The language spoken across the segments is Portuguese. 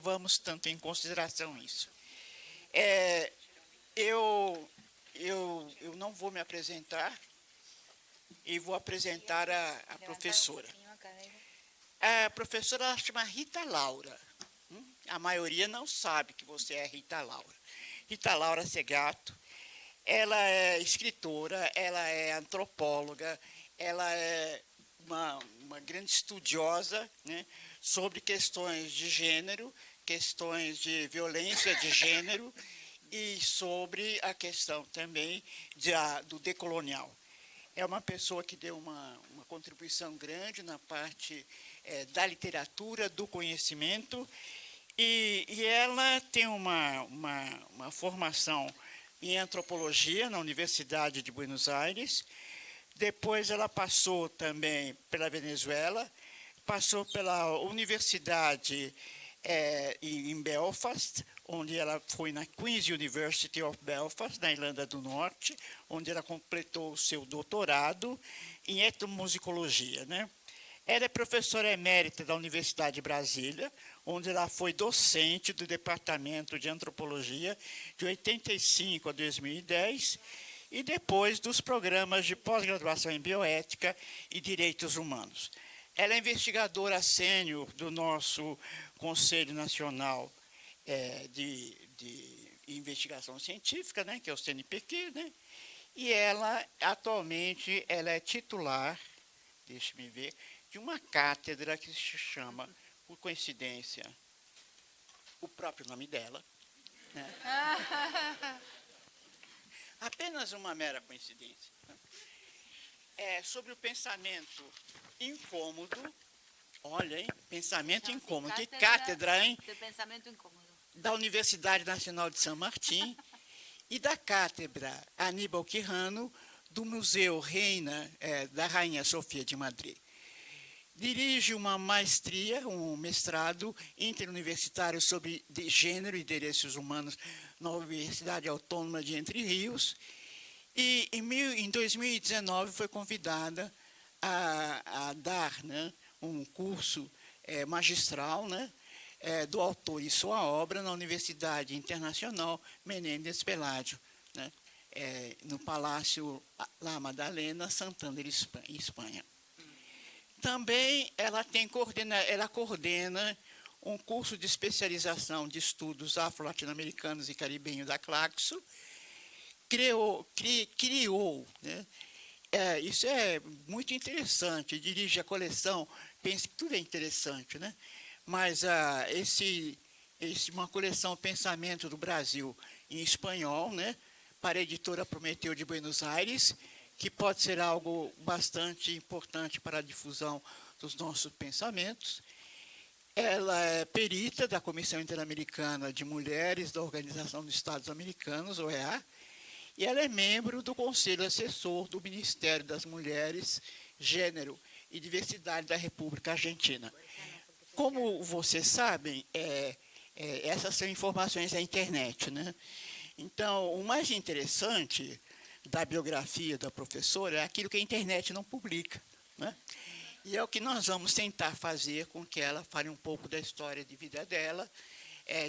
Vamos tanto em consideração isso. É, eu não vou me apresentar e vou apresentar a professora. A professora ela chama Rita Laura. A maioria não sabe que você é Rita Laura. Rita Laura Segato, ela é escritora, ela é antropóloga, ela é uma grande estudiosa, né, sobre questões de gênero, questões de violência de gênero e sobre a questão também do decolonial. É uma pessoa que deu uma contribuição grande na parte da literatura, do conhecimento, e ela tem uma formação em antropologia na Universidade de Buenos Aires. Depois ela passou também pela Venezuela, passou pela Universidade em Belfast, onde ela foi na Queen's University of Belfast, na Irlanda do Norte, onde ela completou o seu doutorado em etnomusicologia, né? Ela é professora emérita da Universidade de Brasília, onde ela foi docente do Departamento de Antropologia de 85 a 2010, e depois dos programas de pós-graduação em bioética e direitos humanos. Ela é investigadora sênior do nosso Conselho Nacional de Investigação Científica, né, que é o CNPq, né, e ela, atualmente, ela é titular, deixe-me ver, de uma cátedra que se chama, por coincidência, o próprio nome dela, né? Apenas uma mera coincidência. É sobre o pensamento incômodo. Olha, hein? Pensamento incômodo. Que cátedra, hein? De pensamento incômodo. Da Universidade Nacional de São Martim e da cátedra Aníbal Quirrano do Museu Reina da Rainha Sofia de Madrid. Dirige uma maestria, um mestrado interuniversitário sobre gênero e direitos humanos na Universidade Autônoma de Entre Rios. E em 2019 foi convidada a dar, né, um curso magistral, né, do autor e sua obra na Universidade Internacional Menéndez Pelágio, né, no Palácio La Madalena, Santander, Espanha. Também ela coordena um curso de especialização de estudos afro-latino-americanos e caribenhos da Claxo, criou, né? Isso é muito interessante, dirige a coleção, pensa que tudo é interessante, né? Mas uma coleção Pensamento do Brasil em espanhol, né? Para a editora Prometeu de Buenos Aires, que pode ser algo bastante importante para a difusão dos nossos pensamentos. Ela é perita da Comissão Interamericana de Mulheres da Organização dos Estados Americanos, OEA, e ela é membro do Conselho Assessor do Ministério das Mulheres, Gênero e Diversidade da República Argentina. Como vocês sabem, essas são informações da internet, né? Então, o mais interessante da biografia da professora é aquilo que a internet não publica, né? E é o que nós vamos tentar fazer com que ela fale um pouco da história de vida dela,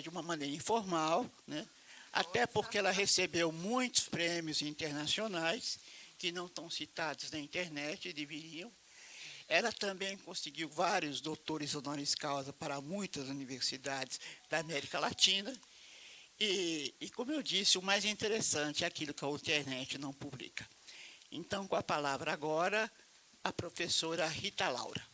de uma maneira informal, né? Até porque ela recebeu muitos prêmios internacionais que não estão citados na internet e deveriam. Ela também conseguiu vários doutores honoris causa para muitas universidades da América Latina. E, como eu disse, o mais interessante é aquilo que a internet não publica. Então, com a palavra agora, a professora Rita Laura.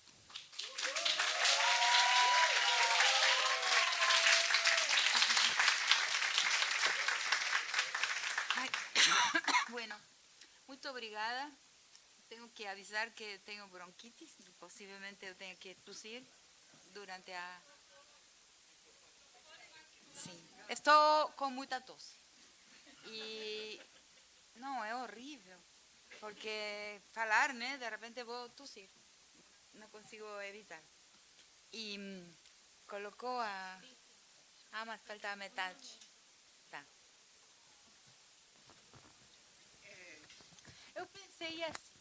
Bueno, muito obrigada. Tenho que avisar que tenho bronquitis, possivelmente eu tenho que tossir durante a... Sim, estou com muita tosse. E não, é horrível, porque falar, né, de repente vou tossir, não consigo evitar. E colocou a... Ah, mas falta a metade. Tá. Eu pensei assim,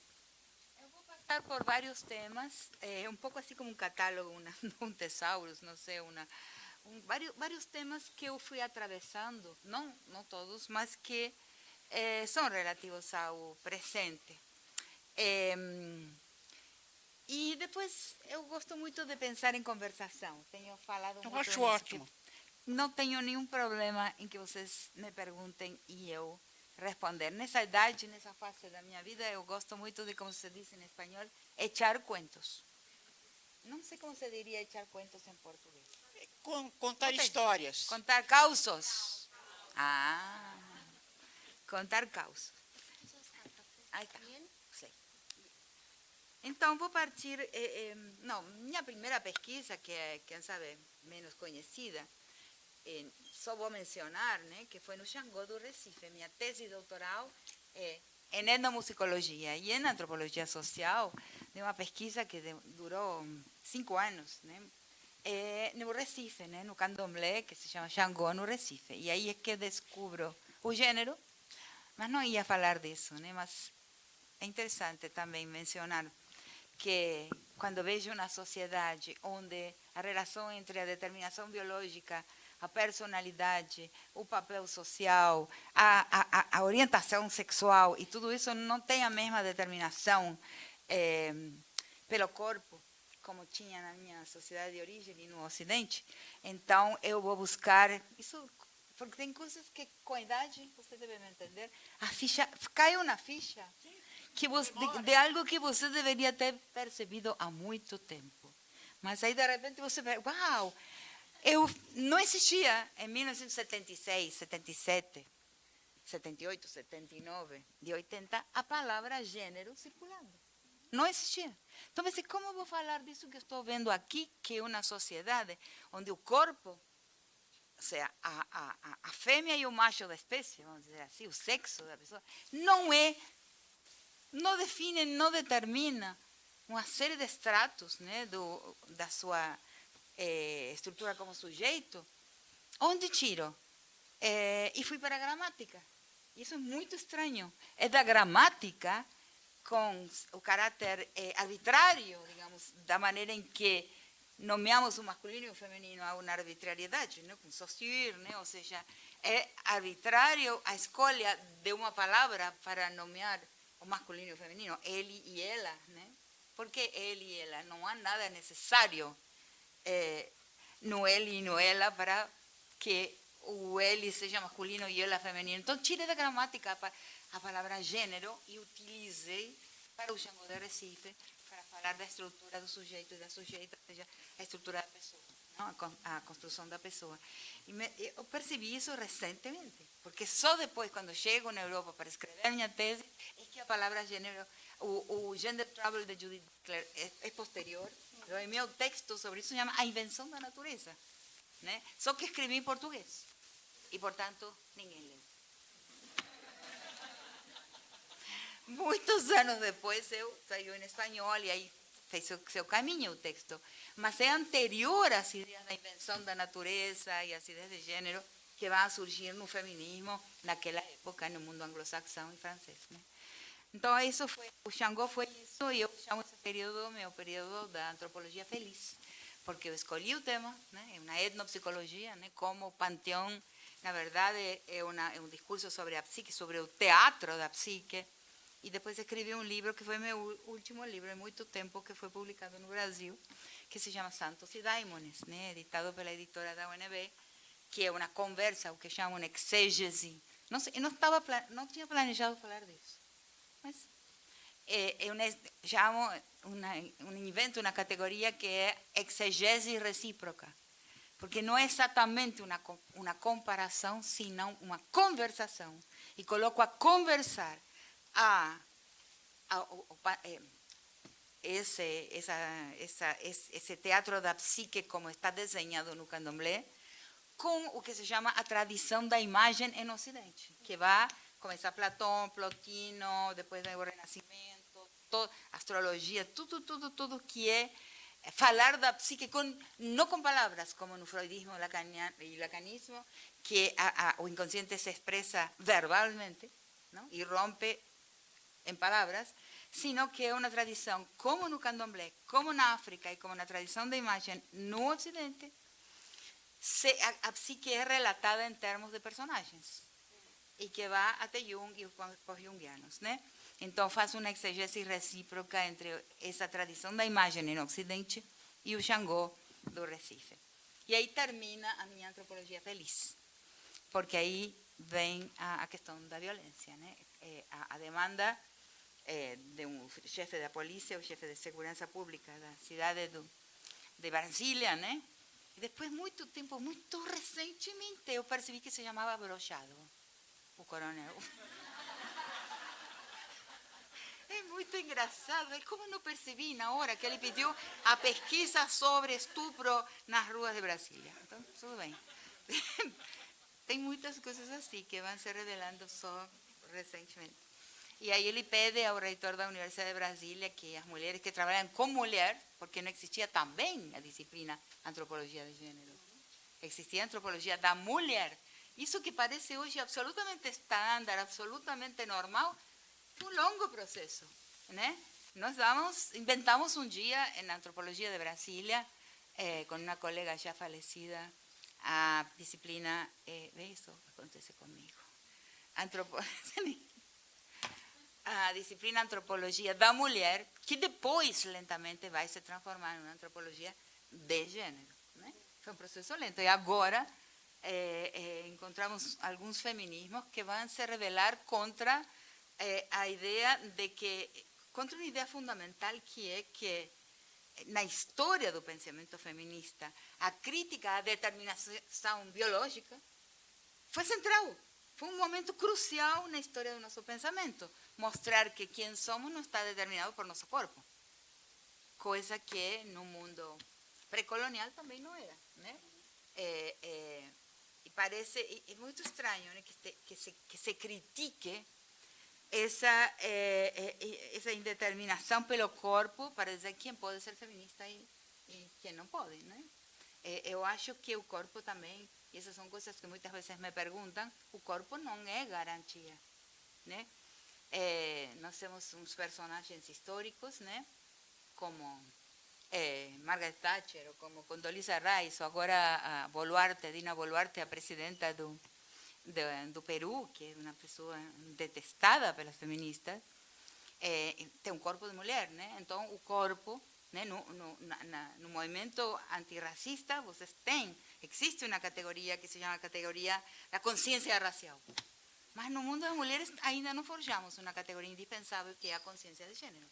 eu vou passar por vários temas, um pouco assim como um catálogo, um tesaurus, não sei, vários temas que eu fui atravessando, não todos, mas que são relativos ao presente. E depois eu gosto muito de pensar em conversação. Tenho falado Eu muito acho nisso, ótimo. não tenho nenhum problema em que vocês me perguntem e eu responder. Nessa idade, nessa fase da minha vida, eu gosto muito de, como se diz em espanhol, echar cuentos. Não sei como se diria echar cuentos em português. Contar histórias. Contar causos. Ah, contar causos. Aí tá. Sei. Então, vou partir... não, minha primeira pesquisa, que é, quem sabe, menos conhecida, só vou mencionar, né, que foi no Xangô do Recife. Minha tese doutoral é em etnomusicologia e em antropologia social, de uma pesquisa que durou 5 anos, né, no Recife, né, no candomblé, que se chama Xangô no Recife. E aí é que descubro o gênero, mas não ia falar disso, né, mas é interessante também mencionar que quando vejo uma sociedade onde a relação entre a determinação biológica, a personalidade, o papel social, a orientação sexual e tudo isso não tem a mesma determinação pelo corpo, como tinha na minha sociedade de origem e no Ocidente, então eu vou buscar isso, porque tem coisas que com a idade, você deve me entender, a ficha, cai uma ficha que você, de algo que você deveria ter percebido há muito tempo. Mas aí, de repente, você vê, uau, eu não existia em 1976, 77, 78, 79, de 80, a palavra gênero circulando. Não existia. Então, você, como eu vou falar disso que estou vendo aqui, que é uma sociedade onde o corpo, ou seja, a fêmea e o macho da espécie, vamos dizer assim, o sexo da pessoa, não define, não determina uma série de estratos, né, da sua estrutura como sujeito, onde tiro? E fui para a gramática. Isso é muito estranho. É da gramática, com o caráter arbitrário, digamos, da maneira em que nomeamos o masculino e o feminino a uma arbitrariedade, né, com saussure, né, ou seja, é arbitrário a escolha de uma palavra para nomear o masculino e o feminino, ele e ela, né? Por que ele e ela? Não há nada necessário no ele e no ela para que o ele seja masculino e ela feminino. Então, tirei da gramática a palavra gênero e utilizei para o Xangô de Recife para falar da estrutura do sujeito e da sujeita, ou seja, a estrutura da pessoa, não? A construção da pessoa. E eu percebi isso recentemente, porque só depois, quando chego na Europa para escrever a minha tese, é que a palavra gênero, o Gender Trouble de Judith Butler é posterior. O meu texto sobre isso se chama A Invenção da Natureza, né? Só que escrevi em português e, portanto, ninguém leu. Muitos anos depois saiu em espanhol e aí fez seu caminho o texto. Mas é anterior às ideias da invenção da natureza e às ideias de gênero que vão surgir no feminismo naquela época no mundo anglo-saxão e francês, né? Então, isso foi, o Xangô foi isso, e eu chamo esse período meu período da antropologia feliz, porque eu escolhi o tema, né, é uma etnopsicologia, né, como o panteão, na verdade, é um discurso sobre a psique, sobre o teatro da psique, e depois escrevi um livro que foi meu último livro, há muito tempo, que foi publicado no Brasil, que se chama Santos e Daimones, né, editado pela editora da UNB, que é uma conversa, o que chamam de exégese. Não sei, não tinha planejado falar disso. Mas eu invento uma categoria que é exegese recíproca, porque não é exatamente uma comparação, senão uma conversação. E coloco a conversar esse teatro da psique, como está desenhado no candomblé, com o que se chama a tradição da imagem em Ocidente, que vai começar Platão, Plotino, depois vem o Renascimento, astrologia, tudo que é falar da psique não com palavras, como no freudismo e lacanismo, que o inconsciente se expressa verbalmente, não? E rompe em palavras, sino que é uma tradição, como no candomblé, como na África e como na tradição da imagem no Ocidente, a psique é relatada em termos de personagens e que vai até Jung e os pós-jungianos, né? Então faz uma exegese recíproca entre essa tradição da imagem no Ocidente e o Xangô do Recife. E aí termina a minha antropologia feliz, porque aí vem a questão da violência, né? A demanda de um chefe da polícia, o chefe de segurança pública da cidade de Brasília, né? E depois, muito tempo, muito recentemente, eu percebi que se chamava Brochado, o coronel. É muito engraçado. E como não percebi na hora que ele pediu a pesquisa sobre estupro nas ruas de Brasília? Então, tudo bem. Tem muitas coisas assim que vão se revelando só recentemente. E aí ele pede ao reitor da Universidade de Brasília que as mulheres que trabalham com mulher, porque não existia também a disciplina antropologia de gênero, existia a antropologia da mulher. Isso que parece hoje absolutamente estándar, absolutamente normal, foi um longo processo, né? Nós inventamos um dia na antropologia de Brasília, com uma colega já falecida, a disciplina, isso acontece comigo, a disciplina antropologia da mulher, que depois lentamente vai se transformar em uma antropologia de gênero, né? Foi um processo lento. E agora encontramos alguns feminismos que vão se rebelar contra a ideia de que, contra uma ideia fundamental que é que na história do pensamento feminista, a crítica à determinação biológica foi central. Foi um momento crucial na história do nosso pensamento. Mostrar que quem somos não está determinado por nosso corpo. Coisa que no mundo pré-colonial também não era, né? E parece muito estranho, né, que se critique essa indeterminação pelo corpo para dizer quem pode ser feminista e quem não pode, né? Eu acho que o corpo também, e essas são coisas que muitas vezes me perguntam, o corpo não é garantia, né? Nós temos uns personagens históricos, né? Como Margaret Thatcher, ou como Condoleezza Rice, ou agora a Boluarte, Dina Boluarte, a presidenta do Peru, que é uma pessoa detestada pelas feministas, tem um corpo de mulher, né? Então o corpo, né, no movimento antirracista, existe uma categoria que se chama categoria da consciência racial. Mas no mundo das mulheres ainda não forjamos uma categoria indispensável que é a consciência de gênero,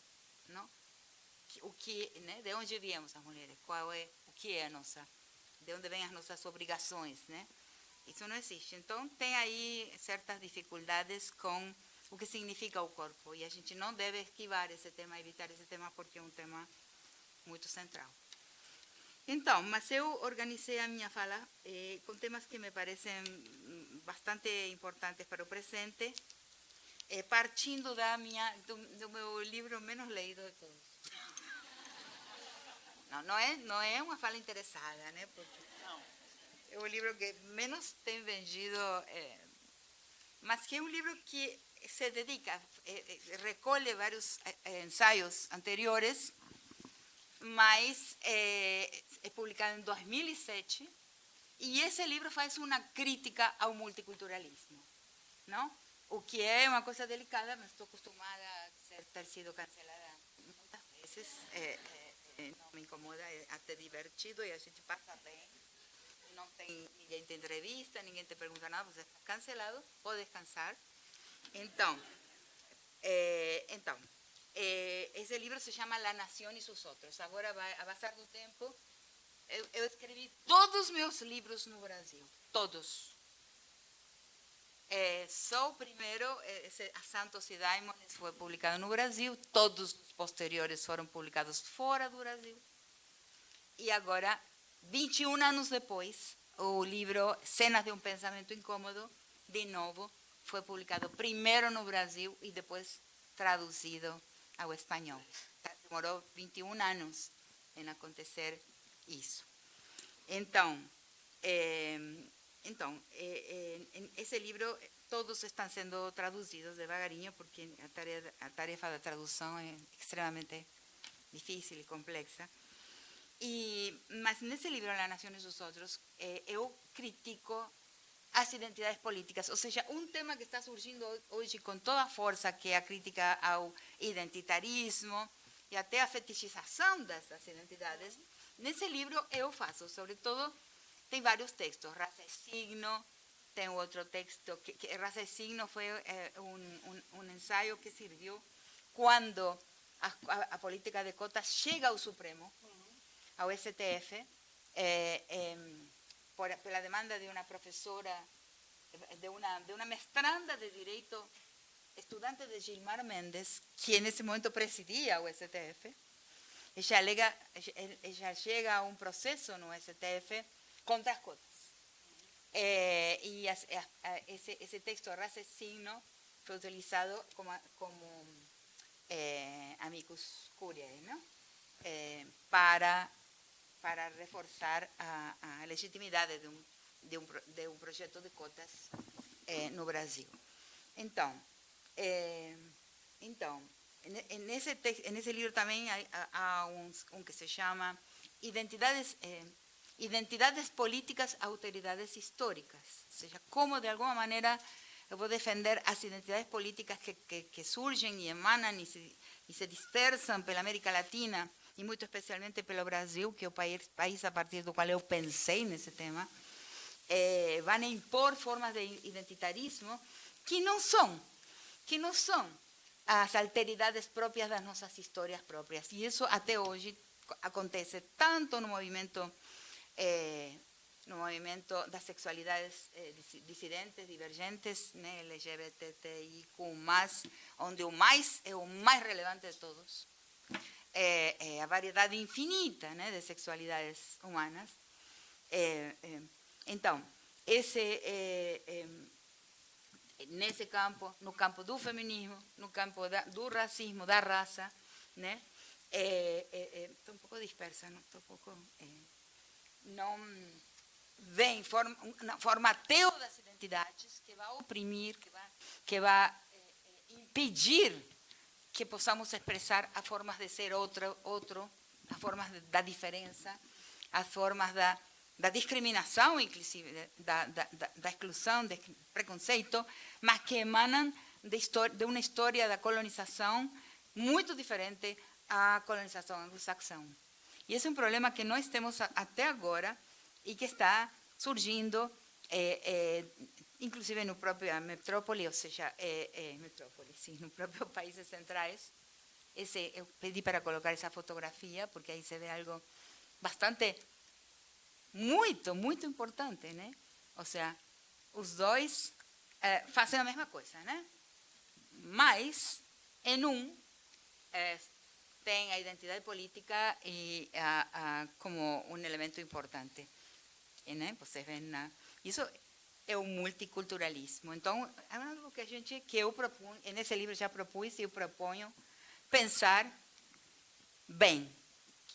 não? Né, de onde viemos as mulheres? O que é de onde vêm as nossas obrigações, né? Isso não existe. Então tem aí certas dificuldades com o que significa o corpo e a gente não deve esquivar esse tema, evitar esse tema porque é um tema muito central. Então, mas eu organizei a minha fala com temas que me parecem bastante importantes para o presente, partindo do meu livro menos lido de todos. Não é uma fala interessada, né? Porque é o livro que menos tem vendido, mas que é um livro que se dedica, recolhe vários ensaios anteriores, mas é publicado em 2007, e esse livro faz uma crítica ao multiculturalismo, não? O que é uma coisa delicada, mas estou acostumada a ter sido cancelada muitas vezes, não me incomoda, é até divertido e a gente passa bem, ninguém te entrevista, ninguém te pergunta nada, você está cancelado, pode descansar. Então, esse livro se chama La Nación y sus Otros. Agora, a passar do tempo, eu escrevi todos os meus livros no Brasil, todos. Só o primeiro, a Santos e Daimones, foi publicado no Brasil, todos os posteriores foram publicados fora do Brasil. E agora, 21 anos depois, o livro Cenas de um Pensamento Incômodo, de novo, foi publicado primeiro no Brasil e depois traduzido ao espanhol. Demorou 21 anos em acontecer isso. Então, esse livro, todos estão sendo traduzidos devagarinho, porque a tarefa da tradução é extremamente difícil e complexa. Mas nesse livro, La Nación e os Outros, eu critico as identidades políticas, ou seja, tema que está surgindo hoje com toda a força, que é a crítica ao identitarismo e até a fetichização dessas identidades. Nesse livro eu faço, sobretudo, tem vários textos, Raça e Signo, tem outro texto, que Raça e Signo foi um ensaio que serviu quando a política de cotas chega ao Supremo, ao STF, pela demanda de uma professora, de uma mestranda de Direito, estudante de Gilmar Mendes, que nesse momento presidia o STF. Ella chega a um processo no STF contra as cotas. Esse texto, Raça e Signo, foi utilizado como amicus curiae, ¿no? Para reforçar a legitimidade de um projeto de cotas no Brasil. Então, nesse livro também há que se chama Identidades Políticas, Autoridades Históricas, ou seja, como de alguma maneira eu vou defender as identidades políticas que surgem e emanam e se dispersam pela América Latina, e muito especialmente pelo Brasil, que é o país a partir do qual eu pensei nesse tema, vão impor formas de identitarismo que não são as alteridades próprias das nossas histórias próprias. E isso até hoje acontece tanto no movimento das sexualidades dissidentes, divergentes, né, LGBTIQ+, onde o mais é o mais relevante de todos, a variedade infinita, né, de sexualidades humanas. Então, nesse campo, no campo do feminismo, no campo do racismo, da raça, né? Estou um pouco dispersa, não estou um pouco... não vem formateio das identidades que vai oprimir, que vai impedir que possamos expressar as formas de ser outro, as formas da diferença, as formas da discriminação, inclusive, da exclusão, do preconceito, mas que emanam de uma história da colonização muito diferente à colonização anglo-saxã. E esse é um problema que nós temos até agora e que está surgindo, inclusive no próprio metrópole, ou seja, no próprio países centrais. Eu pedi para colocar essa fotografia, porque aí se vê algo bastante, muito importante, né? Ou seja, os dois fazem a mesma coisa, né? Mas, em tem a identidade política como um elemento importante, né? Vocês veem isso é o multiculturalismo. Então, é algo que eu proponho, nesse livro já propus e eu proponho pensar bem.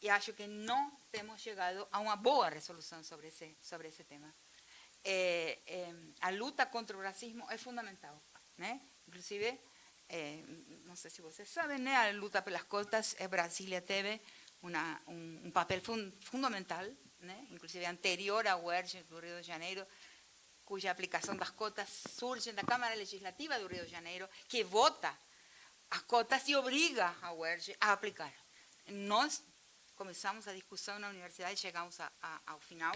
E acho que não temos chegado a uma boa resolução sobre esse tema. A luta contra o racismo é fundamental, né? Inclusive, não sei se vocês sabem, né? A luta pelas cotas, Brasília teve um papel fundamental, né? Inclusive anterior à UERJ do Rio de Janeiro, cuja aplicação das cotas surge da Câmara Legislativa do Rio de Janeiro, que vota as cotas e obriga a UERJ a aplicar. Nós começamos a discussão na universidade, chegamos ao final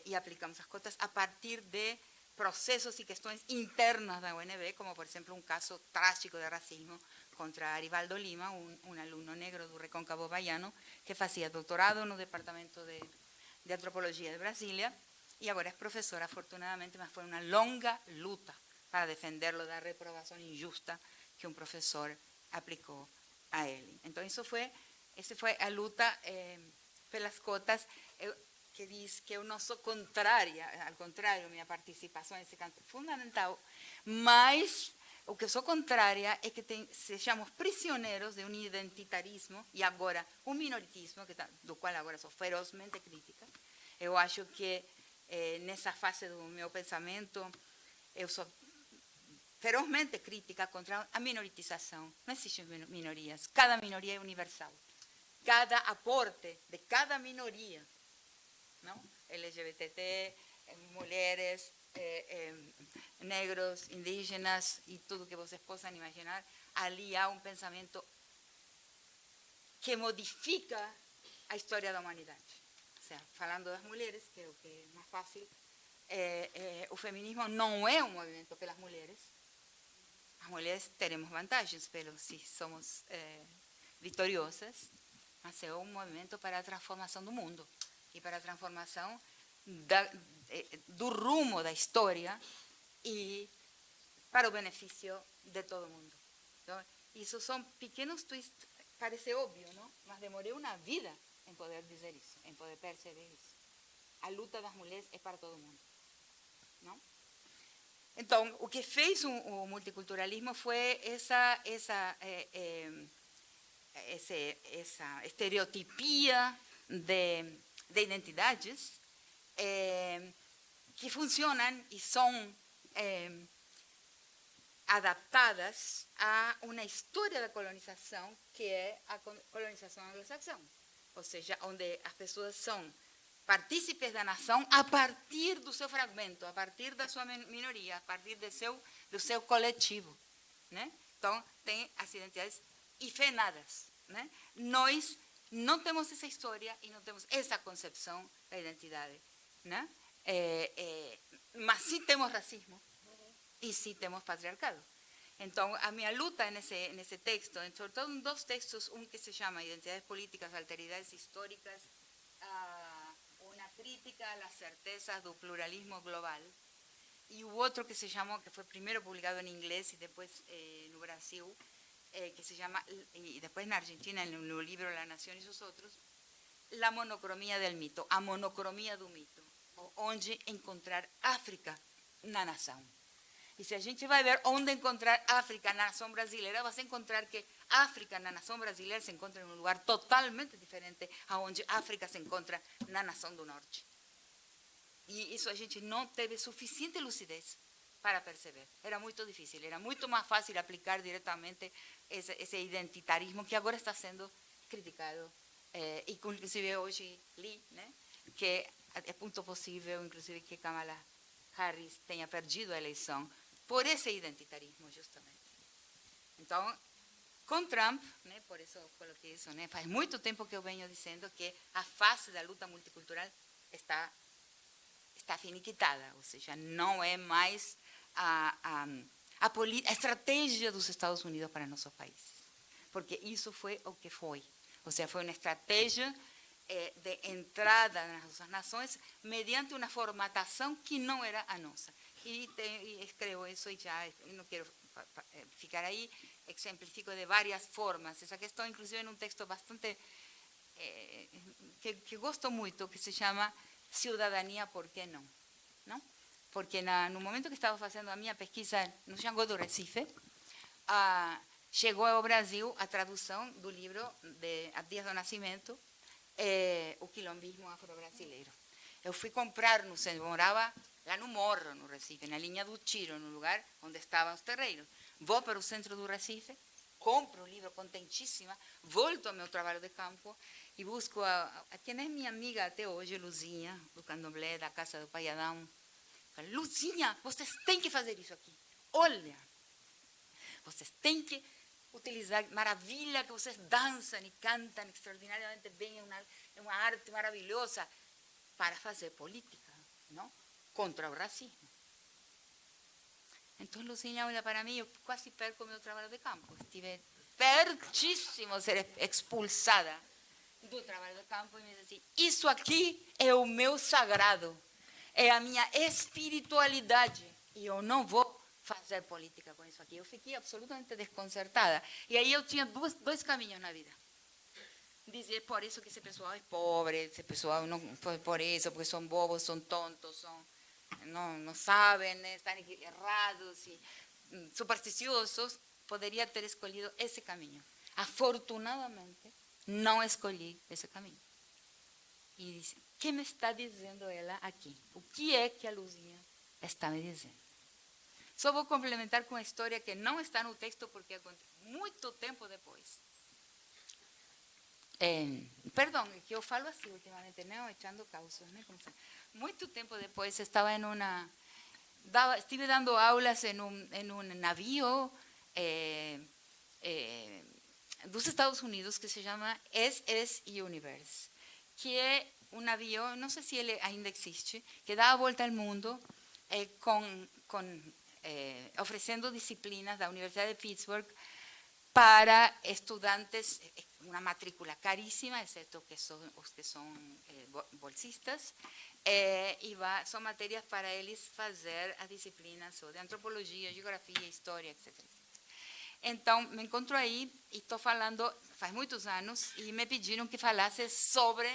e aplicamos as cotas a partir de processos e questões internas da UNB, como, por exemplo, um caso trágico de racismo contra Arivaldo Lima, um aluno negro do Recôncavo Baiano, que fazia doutorado no Departamento de Antropologia de Brasília, e agora é professora, afortunadamente, mas foi uma longa luta para defendê-lo da reprovação injusta que um professor aplicou a ele. Então, essa foi a luta pelas cotas, que diz que eu não sou contrária, ao contrário, minha participação nesse campo é fundamental, mas o que eu sou contrária é que sejamos prisioneiros de um identitarismo e agora um minoritismo, do qual agora sou ferozmente crítica. Eu acho que nessa fase do meu pensamento, eu sou ferozmente crítica contra a minoritização. Não existem minorias, cada minoria é universal. cada aporte de cada minoria, não? LGBT, mulheres, negros, indígenas e tudo que vocês possam imaginar, ali há pensamento que modifica a história da humanidade. Ou seja, falando das mulheres, que é o que é mais fácil, o feminismo não é movimento pelas mulheres. As mulheres teremos vantagens se somos vitoriosas, mas é movimento para a transformação do mundo e para a transformação do rumo da história e para o benefício de todo mundo. Então, isso são pequenos twists, parece óbvio, não? Mas demorei uma vida em poder dizer isso, em poder perceber isso. A luta das mulheres é para todo mundo, não? Então, o que fez o multiculturalismo foi essa estereotipia de identidades que funcionam e são adaptadas a uma história da colonização que é a colonização anglo-saxã, ou seja, onde as pessoas são partícipes da nação a partir do seu fragmento, a partir da sua minoria, a partir do seu coletivo, né? Então, tem as identidades hifenadas, né? Nós não temos essa história e não temos essa concepção da identidade, né? Mas sim temos racismo e sim temos patriarcado. Então, a minha luta nesse texto, sobretudo em dois textos, um que se chama Identidades Políticas, Alteridades Históricas, uma crítica às certezas do pluralismo global, e o outro que se chamou, que foi primeiro publicado em inglês e depois no Brasil, que se chama, y después en Argentina, en el libro La Nación y sus otros, La monocromia del mito, a monocromia do mito, onde encontrar África na nação. E se a gente vai ver onde encontrar África na nação brasileira, vai encontrar que África na nação brasileira se encontra em um lugar totalmente diferente aonde África se encontra na nação do norte. E isso a gente não teve suficiente lucidez para perceber. Era muito difícil, era muito mais fácil aplicar diretamente esse identitarismo que agora está sendo criticado. E inclusive hoje li, né, que é muito possível, inclusive, que Kamala Harris tenha perdido a eleição por esse identitarismo, justamente. Então, com Trump, né, por isso eu coloquei isso, né, faz muito tempo que eu venho dizendo que a fase da luta multicultural está finiquitada, ou seja, não é mais a estratégia dos Estados Unidos para nossos países, porque isso foi o que foi, ou seja, foi uma estratégia de entrada nas nossas nações mediante uma formatação que não era a nossa. E escrevo isso e já não quero ficar aí, exemplifico de várias formas essa questão, inclusive em um texto bastante que gosto muito, que se chama Cidadania, por que não? Não? Porque no momento que estava fazendo a minha pesquisa no Xangô do Recife, chegou ao Brasil a tradução do livro de Dias do Nascimento, O Quilombismo Afro-Brasileiro. Eu fui comprar no centro, morava lá no Morro, no Recife, na linha do Tiro, no lugar onde estavam os terreiros. Vou para o centro do Recife, compro o livro contentíssima, volto ao meu trabalho de campo e busco a quem é minha amiga até hoje, Luzinha, do Candomblé, da Casa do Pai Adão. Falo, Luzinha, vocês têm que fazer isso aqui. Olha, vocês têm que utilizar, maravilha que vocês dançam e cantam extraordinariamente bem, é uma arte maravilhosa para fazer política, não? Contra o racismo. Então, Lucinha olha para mim, eu quase perco o meu trabalho de campo. Estive pertíssimo de ser expulsada do trabalho de campo e me disse assim, isso aqui é o meu sagrado, é a minha espiritualidade e eu não vou fazer política com isso aqui. Eu fiquei absolutamente desconcertada. E aí eu tinha dois caminhos na vida. Dizer, por isso que esse pessoal é pobre, esse pessoal não por isso, porque são bobos, são tontos, não sabem, né, estão errados e supersticiosos, poderia ter escolhido esse caminho. Afortunadamente, não escolhi esse caminho. E disse, o que me está dizendo ela aqui? O que é que a Luzinha está me dizendo? Só vou complementar com uma história que não está no texto, porque aconteceu muito tempo depois. perdão, que eu falo assim ultimamente, né? Echando causos, né? Muito tempo depois estava em uma... estive dando aulas em um navio dos Estados Unidos que se chama SS Universe, que é um navio, não sei se ele ainda existe, que dá a volta ao mundo oferecendo disciplinas da Universidade de Pittsburgh para estudantes, uma matrícula caríssima, exceto que os que são bolsistas, são matérias para eles fazer as disciplinas de antropologia, geografia, história, etc. Então, me encontro aí e estou falando, faz muitos anos, e me pediram que falasse sobre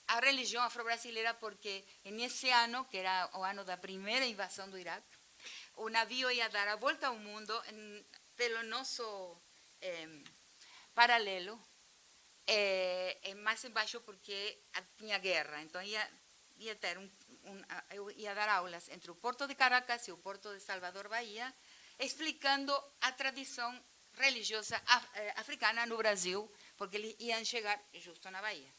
a religião afro-brasileira, porque nesse ano, que era o ano da primeira invasão do Iraque, o navio ia dar a volta ao mundo pelo nosso paralelo, mais embaixo porque tinha guerra. Então, ia ter eu ia dar aulas entre o Porto de Caracas e o Porto de Salvador, Bahia, explicando a tradição religiosa africana no Brasil, porque eles iam chegar justo na Bahia.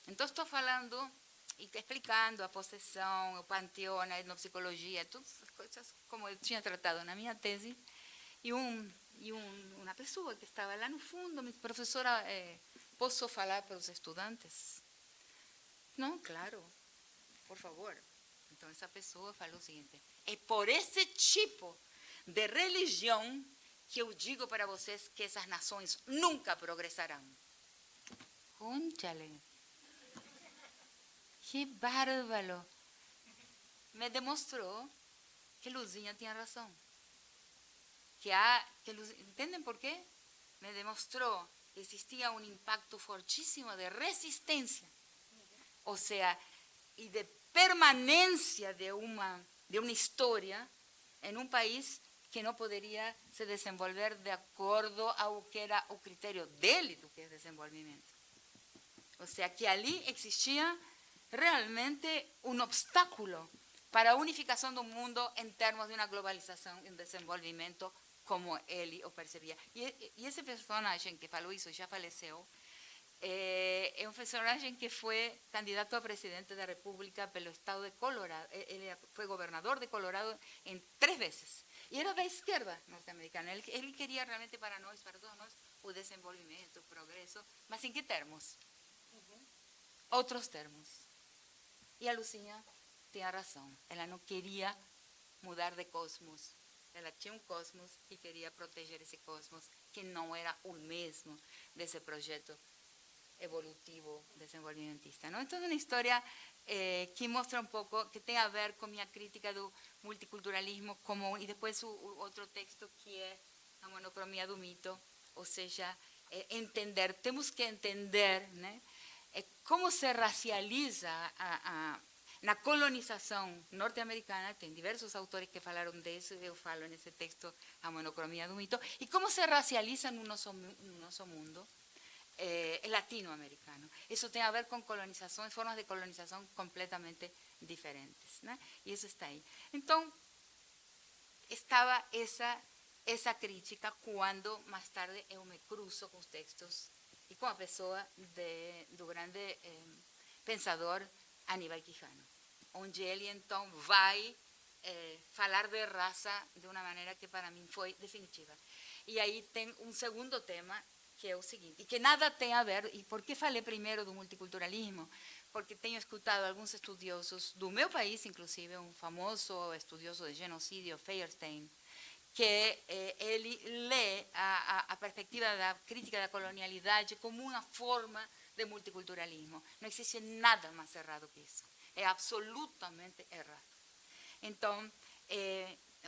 Então, estou falando e explicando a possessão, o panteão, a etnopsicologia, todas as coisas como eu tinha tratado na minha tese, e uma pessoa que estava lá no fundo, minha professora, posso falar para os estudantes? Não, claro, por favor. Então, essa pessoa falou o seguinte: é por esse tipo de religião que eu digo para vocês que essas nações nunca progressarão. Conchale. Que bárbaro. Me demonstrou que Luzinha tinha razão. ¿Entienden por qué? Me demostró que existía un impacto fortísimo de resistencia, o sea, y de permanencia de una historia en un país que no podría se desenvolver de acuerdo a lo que era el criterio dele do que es desenvolvimiento. O sea, que allí existía realmente un obstáculo para a unificação do mundo em termos de uma globalização e um desenvolvimento como ele o percebia. E esse personagem que falou isso, já faleceu, é um personagem que foi candidato a presidente da República pelo estado de Colorado. Ele foi governador de Colorado em 3 vezes. E era da esquerda norte-americana. Ele queria realmente para todos nós, o desenvolvimento, o progresso, mas em que termos? Outros termos. E a Lucinha tinha razão. Ela não queria mudar de cosmos. Ela tinha um cosmos e queria proteger esse cosmos, que não era o mesmo desse projeto evolutivo desenvolvimentista. Não? Então, é uma história que mostra um pouco, que tem a ver com minha crítica do multiculturalismo, e depois o outro texto que é a monocromia do mito, ou seja, temos que entender, né, como se racializa na colonização norte-americana. Tem diversos autores que falaram disso, eu falo nesse texto a monocromia do mito, e como se racializa no nosso mundo latino-americano. Isso tem a ver com colonizações, formas de colonização completamente diferentes, né? E isso está aí. Então, estava essa crítica quando, mais tarde, eu me cruzo com os textos e com a pessoa do grande pensador Aníbal Quijano, onde ele, então, vai falar de raça de uma maneira que, para mim, foi definitiva. E aí tem um segundo tema, que é o seguinte, e que nada tem a ver. E por que falei primeiro do multiculturalismo? Porque tenho escutado alguns estudiosos do meu país, inclusive um famoso estudioso de genocídio, Feuerstein, que ele lê a perspectiva da crítica da colonialidade como uma forma de multiculturalismo. Não existe nada mais errado que isso. É absolutamente errado. Então,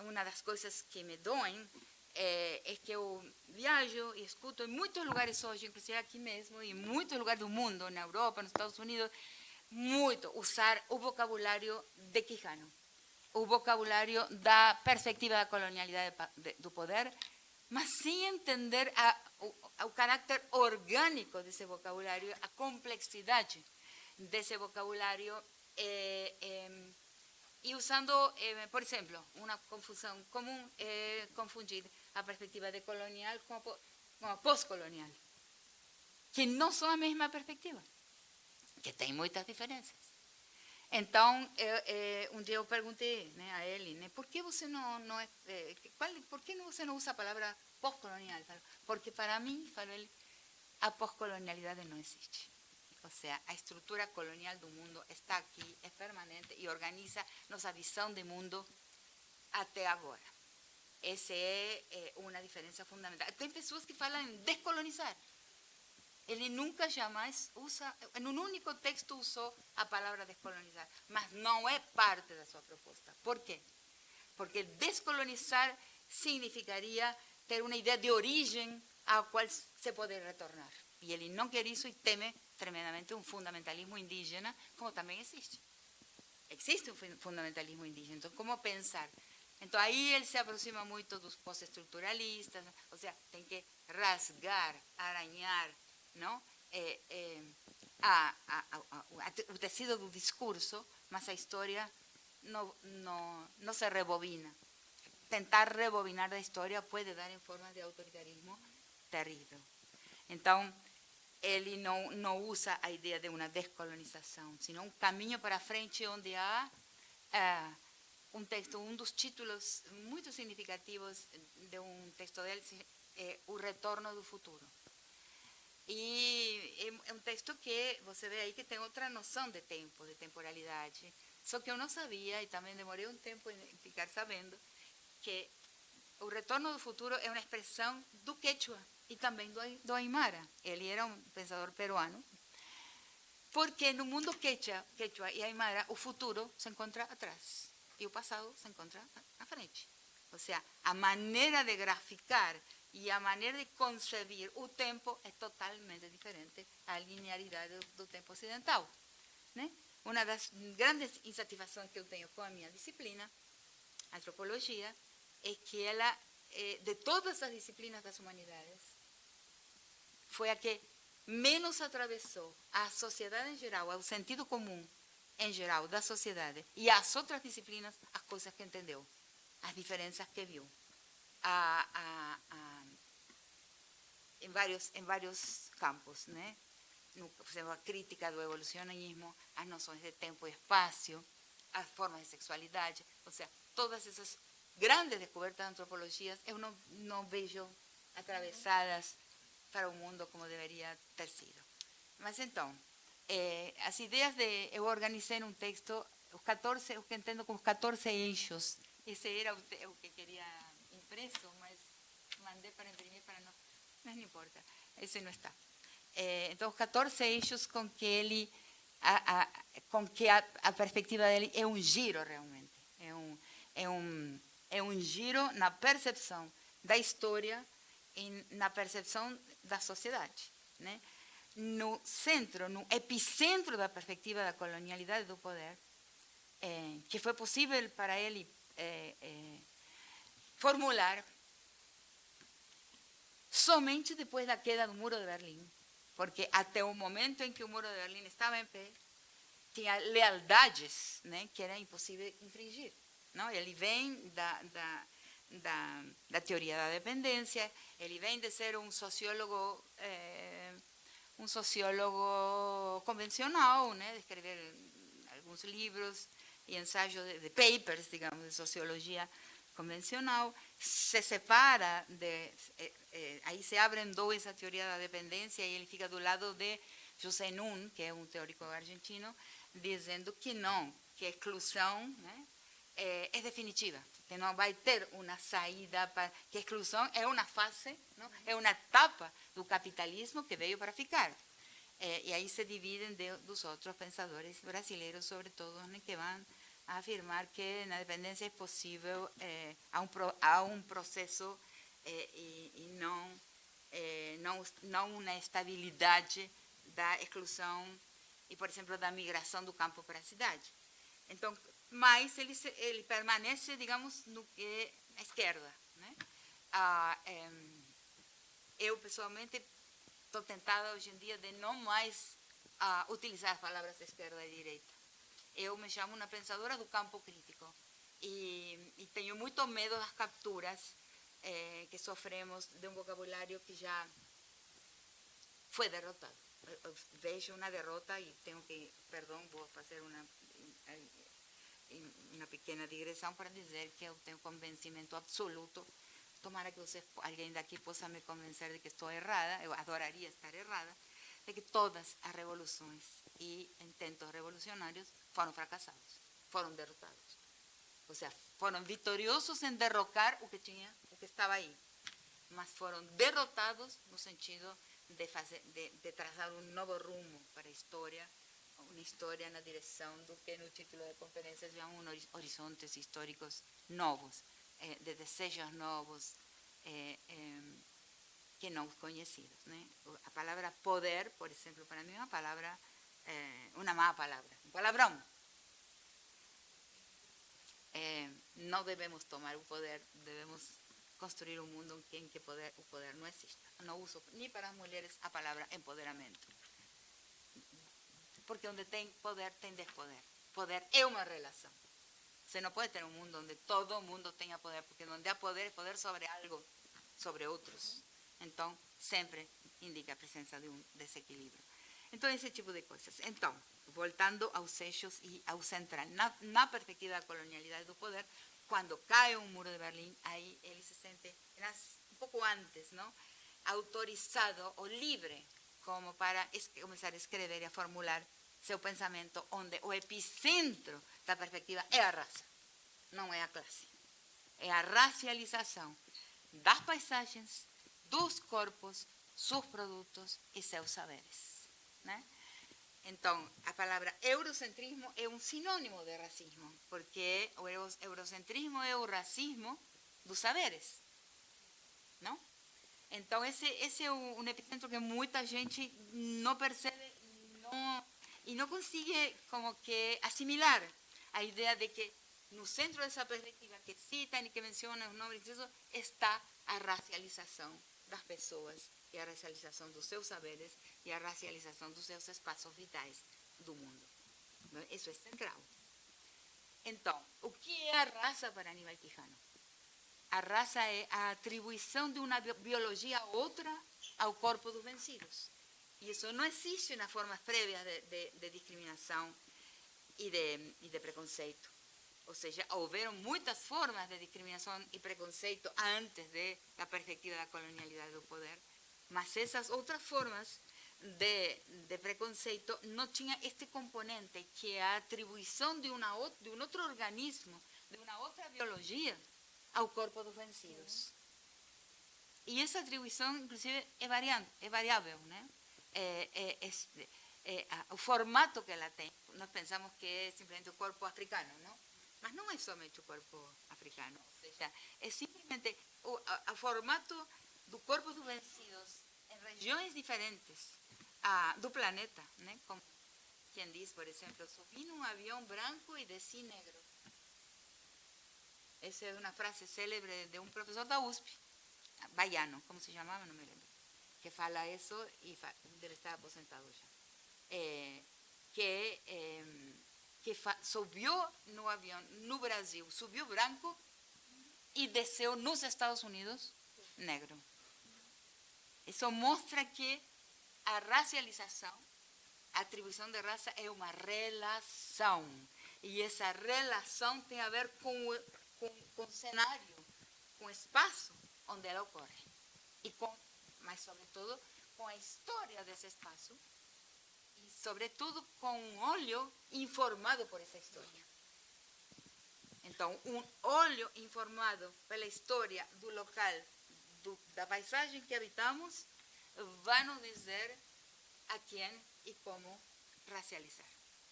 uma das coisas que me doem é que eu viajo e escuto em muitos lugares hoje, inclusive aqui mesmo, em muitos lugares do mundo, na Europa, nos Estados Unidos, usar o vocabulário de Quijano, o vocabulário da perspectiva da colonialidade do poder, mas sem entender o caráter orgânico desse vocabulário, a complexidade desse vocabulário, e usando, por exemplo, uma confusão comum é confundir a perspectiva de colonial com a pós-colonial. que não são a mesma perspectiva, que tem muitas diferenças. Então, um dia eu perguntei, né, a ele, né, por que você por que você não usa a palavra pós-colonial? Porque para mim, falou ele, a pós-colonialidade não existe. Ou seja, a estrutura colonial do mundo está aqui, é permanente e organiza nossa visão de mundo até agora. Essa é uma diferença fundamental. Tem pessoas que falam em descolonizar. Ele nunca, jamais usa, em um único texto usou a palavra descolonizar, mas não é parte da sua proposta. Por quê? Porque descolonizar significaria ter uma ideia de origem à qual se pode retornar. E ele não quer isso e teme tremendamente um fundamentalismo indígena, como também existe. Existe um fundamentalismo indígena. Então, como pensar? Então, aí ele se aproxima muito dos pós-estruturalistas, ou seja, tem que rasgar, aranhar, não? O tecido do discurso, mas a história não se rebobina. Tentar rebobinar a história pode dar em forma de autoritarismo terrível. Então, ele não usa a ideia de uma descolonização, sino um caminho para frente onde há um dos títulos muito significativos de um texto dele é O Retorno do Futuro. E é um texto que você vê aí que tem outra noção de tempo, de temporalidade. Só que eu não sabia, e também demorei um tempo em ficar sabendo, que o retorno do futuro é uma expressão do quechua e também do aimara. Ele era um pensador peruano. Porque no mundo quechua e aimara, o futuro se encontra atrás e o passado se encontra à frente. Ou seja, a maneira de graficar e a maneira de conceber o tempo é totalmente diferente à linearidade do tempo ocidental, né? Uma das grandes insatisfações que eu tenho com a minha disciplina, a antropologia, é que ela, de todas as disciplinas das humanidades, foi a que menos atravessou a sociedade em geral, o sentido comum em geral da sociedade e as outras disciplinas, as coisas que entendeu, as diferenças que viu. Em vários campos, né? Por exemplo, a crítica do evolucionismo, as noções de tempo e espaço, as formas de sexualidade, ou seja, todas essas grandes descobertas da antropologia, eu não vejo atravessadas para o mundo como deveria ter sido. Mas então, as ideias de... Eu organizei num texto o que entendo como 14 eixos. Esse era o que queria impresso, mas mandei para imprimir para não... Mas não importa, esse não está. Então, os 14 eixos com que a perspectiva dele é um giro realmente. É um giro na percepção da história e na percepção da sociedade, né? No centro, no epicentro da perspectiva da colonialidade do poder, que foi possível para ele formular somente depois da queda do Muro de Berlim, porque até o momento em que o Muro de Berlim estava em pé, tinha lealdades, né, que era impossível infringir. Não? Ele vem da teoria da dependência, ele vem de ser um sociólogo convencional, né, de escrever alguns livros e ensaios de papers, digamos, de sociologia convencional, se separa, aí se abrem dois a teoria da dependência e ele fica do lado de José Nun, que é um teórico argentino, dizendo que não, que a exclusão, né, é definitiva, que não vai ter uma saída, que a exclusão é uma fase, não? É uma etapa do capitalismo que veio para ficar. E aí se dividem dos outros pensadores brasileiros, sobretudo, né, que vão a afirmar que na dependência é possível há um processo e não uma estabilidade da exclusão e, por exemplo, da migração do campo para a cidade. Então, mas ele permanece, digamos, no que é a esquerda, né? Eu, pessoalmente, estou tentada hoje em dia de não mais utilizar as palavras de esquerda e direita. Eu me chamo uma pensadora do campo crítico e tenho muito medo das capturas que sofremos de um vocabulário que já foi derrotado. Eu vejo uma derrota e tenho que, perdão, vou fazer uma pequena digressão para dizer que eu tenho convencimento absoluto. Tomara que alguém daqui possa me convencer de que estou errada, eu adoraria estar errada, de que todas as revoluções e intentos revolucionários foram fracassados, foram derrotados. Ou seja, foram vitoriosos em derrocar o que estava aí, mas foram derrotados no sentido de traçar um novo rumo para a história, uma história na direção do que no título da conferência se chamam horizontes históricos novos, de desejos novos, que não conhecidos, né? A palavra poder, por exemplo, para mim é uma palavra, uma má palavra, um palavrão. Não devemos tomar o poder, devemos construir um mundo em que o poder não exista. Não uso nem para as mulheres a palavra empoderamento. Porque onde tem poder, tem despoder. Poder é uma relação. Você não pode ter um mundo onde todo mundo tenha poder, porque onde há poder, é poder sobre algo, sobre outros. Então, sempre indica a presença de um desequilíbrio. Então, esse tipo de coisas. Então, voltando aos eixos e ao central, na perspectiva da colonialidade do poder, quando cai o muro de Berlim, aí ele se sente, um pouco antes, não? Autorizado ou livre, como para começar a escrever e a formular seu pensamento, onde o epicentro da perspectiva é a raça, não é a classe. É a racialização das paisagens, dos corpos, seus produtos e seus saberes, né? Então, a palavra eurocentrismo é um sinônimo de racismo, porque o eurocentrismo é o racismo dos saberes, não? Então, esse é um epicentro que muita gente não percebe e não consegue como que assimilar a ideia de que no centro dessa perspectiva que citam e que mencionam os nomes disso está a racialização das pessoas e a racialização dos seus saberes e a racialização dos seus espaços vitais do mundo. Isso é central. Então, o que é a raça para Aníbal Quijano? A raça é a atribuição de uma biologia outra ao corpo dos vencidos. E isso não existe nas formas prévias de discriminação e de preconceito. Ou seja, houveram muitas formas de discriminação e preconceito antes da perspectiva da colonialidade do poder, mas essas outras formas de preconceito não tinham este componente, que é a atribuição de um outro organismo, de uma outra biologia, ao corpo dos vencidos. E essa atribuição, inclusive, é variável, né? O formato que ela tem. Nós pensamos que é simplesmente o corpo africano, não? Mas não é somente o corpo africano. Ou seja, é simplesmente o formato do corpo dos vencidos em regiões diferentes do planeta, né? Como quem diz, por exemplo, subi num avião branco e desci negro. Essa é uma frase célebre de um professor da USP, baiano, como se chamava, não me lembro, que fala isso e ele está aposentado já. Subiu no avião no Brasil, subiu branco e desceu nos Estados Unidos negro. Isso mostra que a racialização, a atribuição de raça é uma relação. E essa relação tem a ver com o cenário, com o espaço onde ela ocorre. Mas, sobretudo, com a história desse espaço e, sobretudo, com um olho informado por essa história. Então, um olho informado pela história do local, da paisagem que habitamos, vai nos dizer a quem e como racializar.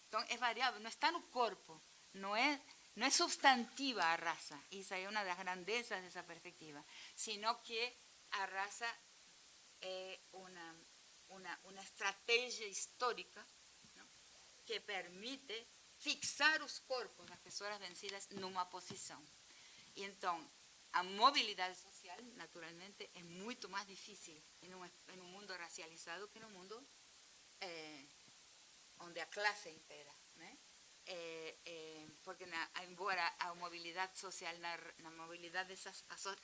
Então, é variável, não está no corpo, não é substantiva a raça, essa é uma das grandezas dessa perspectiva, sino que a raça é uma estratégia histórica, não? Que permite fixar os corpos das pessoas vencidas numa posição. E então, a mobilidade social, naturalmente, é muito mais difícil em um mundo racializado que em um mundo onde a classe inteira, né? Porque embora a mobilidade social, na mobilidade dessa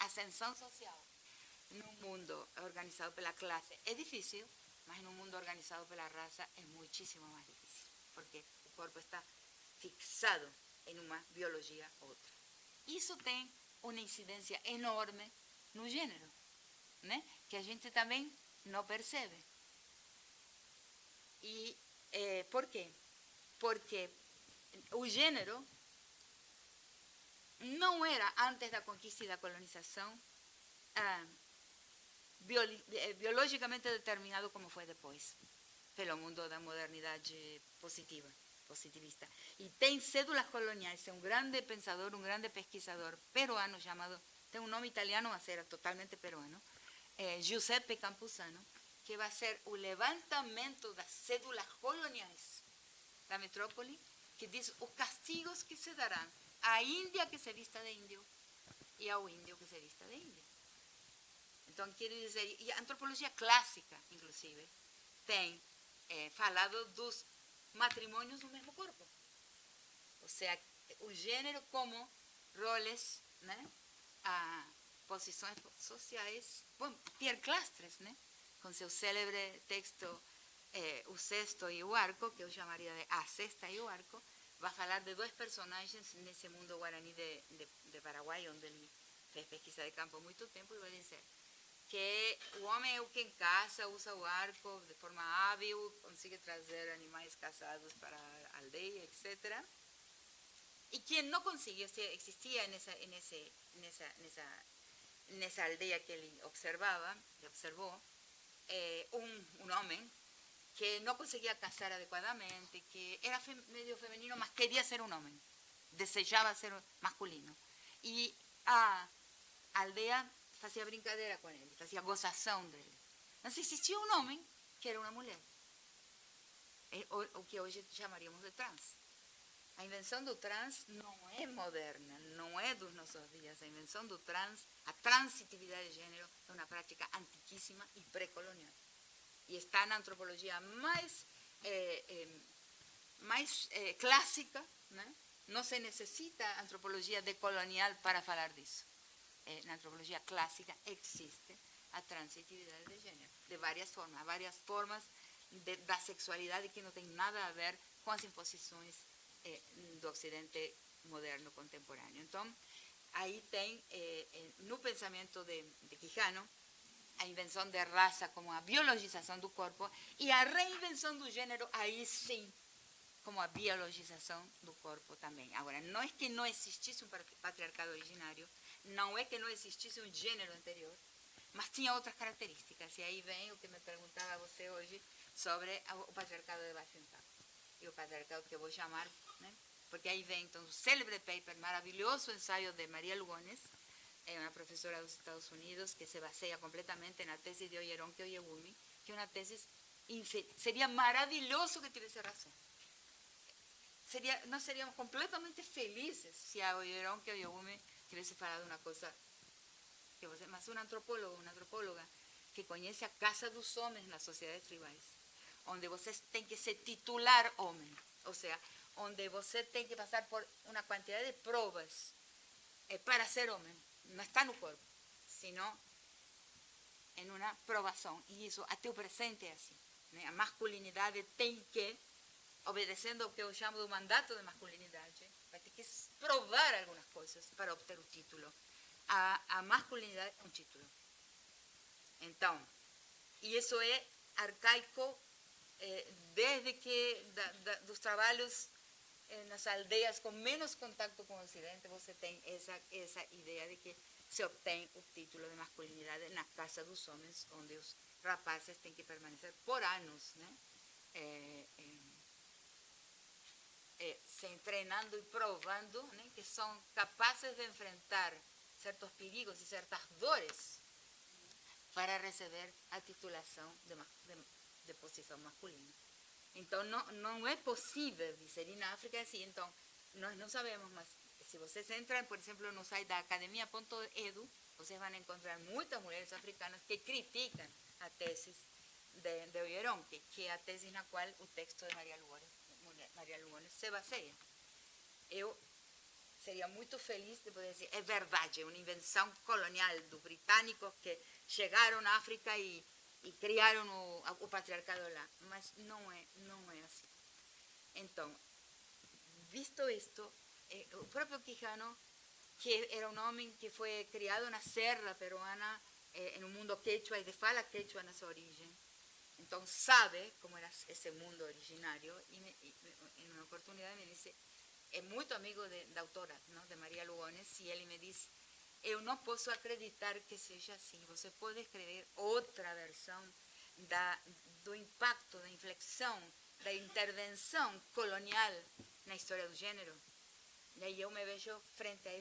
ascensão social, num mundo organizado pela classe, é difícil, mas en un mundo organizado por la raza es muchísimo más difícil, porque el cuerpo está fixado en una biología u otra. Isso tem uma incidência enorme no gênero, né? Que a gente também não percebe. E por quê? Porque o gênero não era, antes da conquista e da colonização, biologicamente determinado como foi depois, pelo mundo da modernidade positivista. E tem cédulas coloniais, é um grande pensador, um grande pesquisador peruano chamado, tem um nome italiano, mas era totalmente peruano, Giuseppe Campuzano, que vai ser o levantamento das cédulas coloniais da metrópole, que diz os castigos que se darão à Índia que se vista de índio e ao índio que se vista de índio. Então, quero dizer, e a antropologia clássica, inclusive, tem falado dos matrimônios no mesmo corpo. Ou seja, o gênero como roles, né? Posições sociais. Bom, Pierre Clastres, né? Com seu célebre texto O Cesto e o Arco, que eu chamaria de A Cesta e o Arco, vai falar de dois personagens nesse mundo guarani de Paraguai, onde ele fez pesquisa de campo há muito tempo, e vai dizer que o homem é o que em caça, usa o arco de forma hábil, consegue trazer animais caçados para a aldeia, etc. E quem não conseguia, existia nessa aldeia que ele observou, um homem que não conseguia caçar adequadamente, que era meio feminino, mas queria ser um homem, desejava ser masculino. E a aldeia fazia brincadeira com ele, fazia gozação dele. Mas existia um homem que era uma mulher, o que hoje chamaríamos de trans. A invenção do trans não é moderna, não é dos nossos dias. A invenção do trans, a transitividade de gênero, é uma prática antiquíssima e pré-colonial. E está na antropologia mais clássica, né? Não se necessita antropologia decolonial para falar disso. Na antropologia clássica existe a transitividade de gênero, de várias formas da sexualidade que não tem nada a ver com as imposições do Ocidente moderno contemporâneo. Então, aí tem, no pensamento de Quijano, a invenção da raça como a biologização do corpo e a reinvenção do gênero, aí sim, como a biologização do corpo também. Agora, não é que não existisse um patriarcado originário, não é que não existisse um gênero anterior, mas tinha outras características. E aí vem o que me perguntava você hoje sobre o patriarcado de baixo impacto. E o patriarcado que eu vou chamar, né? Porque aí vem então o célebre paper, maravilhoso ensaio de Maria Lugones, uma professora dos Estados Unidos, que se baseia completamente na tese de Oyeronke Oyewumi, que é uma tese, seria maravilhoso que tivesse razão. Nós seríamos completamente felizes se a Oyeronke Oyewumi tivesse falado uma coisa que você, mas uma antropóloga que conhece a casa dos homens nas sociedades tribais, onde você tem que se titular homem, ou seja, onde você tem que passar por uma quantidade de provas para ser homem. Não está no corpo, sino em uma provação. E isso até o presente é assim, né? A masculinidade tem que, obedecendo ao que eu chamo do mandato de masculinidade, vai ter que provar algumas coisas para obter o título. A masculinidade é um título. Então, e isso é arcaico desde que dos trabalhos nas aldeias com menos contato com o Ocidente, você tem essa ideia de que se obtém o título de masculinidade na casa dos homens, onde os rapazes têm que permanecer por anos, né? Se treinando e provando, né, que são capazes de enfrentar certos perigos e certas dores para receber a titulação de posição masculina. Então, não é possível inserir na África assim. Então, nós não sabemos, mas se vocês entram, por exemplo, no site da academia.edu, vocês vão encontrar muitas mulheres africanas que criticam a tese de Oyeronke, que é a tese na qual o texto de Maria Lugones se baseia. Eu seria muito feliz de poder dizer, é verdade, é uma invenção colonial dos britânicos que chegaram na África e e criaram o patriarcado lá, mas não é assim. Então, visto isto, o próprio Quijano, que era um homem que foi criado na serra peruana, em um mundo quechua, e de fala quechua na sua origem, então sabe como era esse mundo originário, e em uma oportunidade me disse, é muito amigo da autora, não, de Maria Lugones, e ele me disse, eu não posso acreditar que seja assim, você pode escrever outra versão do impacto, da inflexão, da intervenção colonial na história do gênero. E aí eu me vejo frente a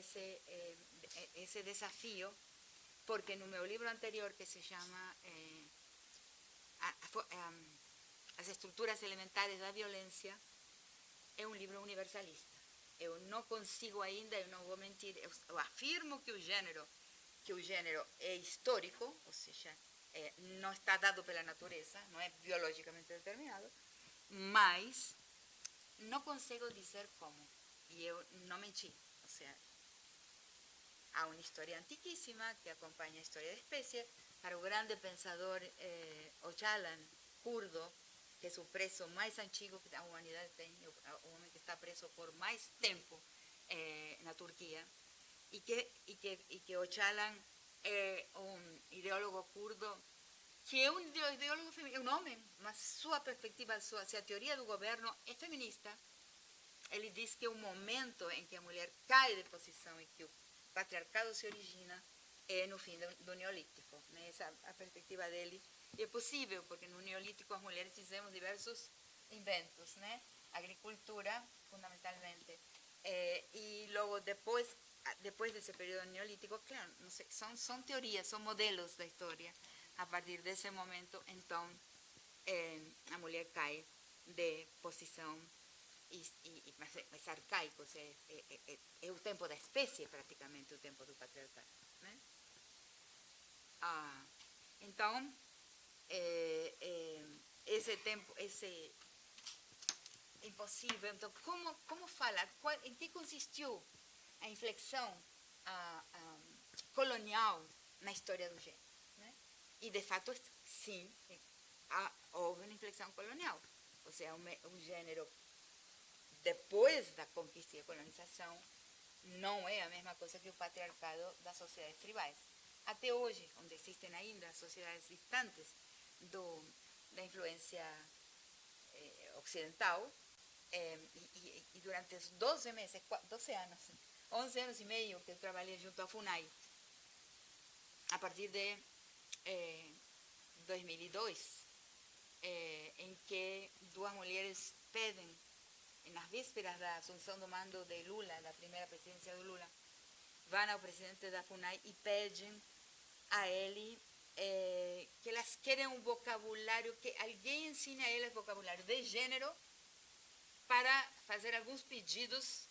esse desafio, porque no meu livro anterior, que se chama As Estruturas Elementares da Violência, é um livro universalista. Eu não consigo ainda, eu não vou mentir, eu afirmo que o gênero é histórico, ou seja, não está dado pela natureza, não é biologicamente determinado, mas não consigo dizer como. E eu não menti. Ou seja, há uma história antiquíssima que acompanha a história da espécie. Para o grande pensador Öcalan, curdo, que é o preso mais antigo que a humanidade tem, o homem que está preso por mais tempo na Turquia, e que Öcalan é um ideólogo curdo que é um ideólogo feminista, é um homem, mas sua perspectiva, sua teoria do governo é feminista. Ele diz que o momento em que a mulher cai de posição e que o patriarcado se origina é no fim do Neolítico. Né? Essa é a perspectiva dele. E é possível, porque no Neolítico as mulheres fizemos diversos inventos, né? Agricultura, fundamentalmente. E logo depois desse período neolítico, claro, não sei, são teorias, são modelos da história. A partir desse momento, então, a mulher cai de posição mais arcaico, é o tempo da espécie, praticamente, o tempo do patriarcado. Né? Então, esse tempo, esse impossível. Então, como falar? Em que consistiu a inflexão colonial na história do gênero? Né? E, de fato, sim, houve uma inflexão colonial. Ou seja, um gênero, depois da conquista e a colonização, não é a mesma coisa que o patriarcado das sociedades tribais. Até hoje, onde existem ainda sociedades distantes da influência ocidental, e durante os 12 meses, 12 anos, 11 anos e meio que eu trabalhei junto à FUNAI, a partir de 2002, em que duas mulheres pedem, nas vésperas da assunção do mando de Lula, da primeira presidência de Lula, vão ao presidente da FUNAI e pedem a ele que elas querem um vocabulário, que alguém ensine a elas vocabulário de gênero para fazer alguns pedidos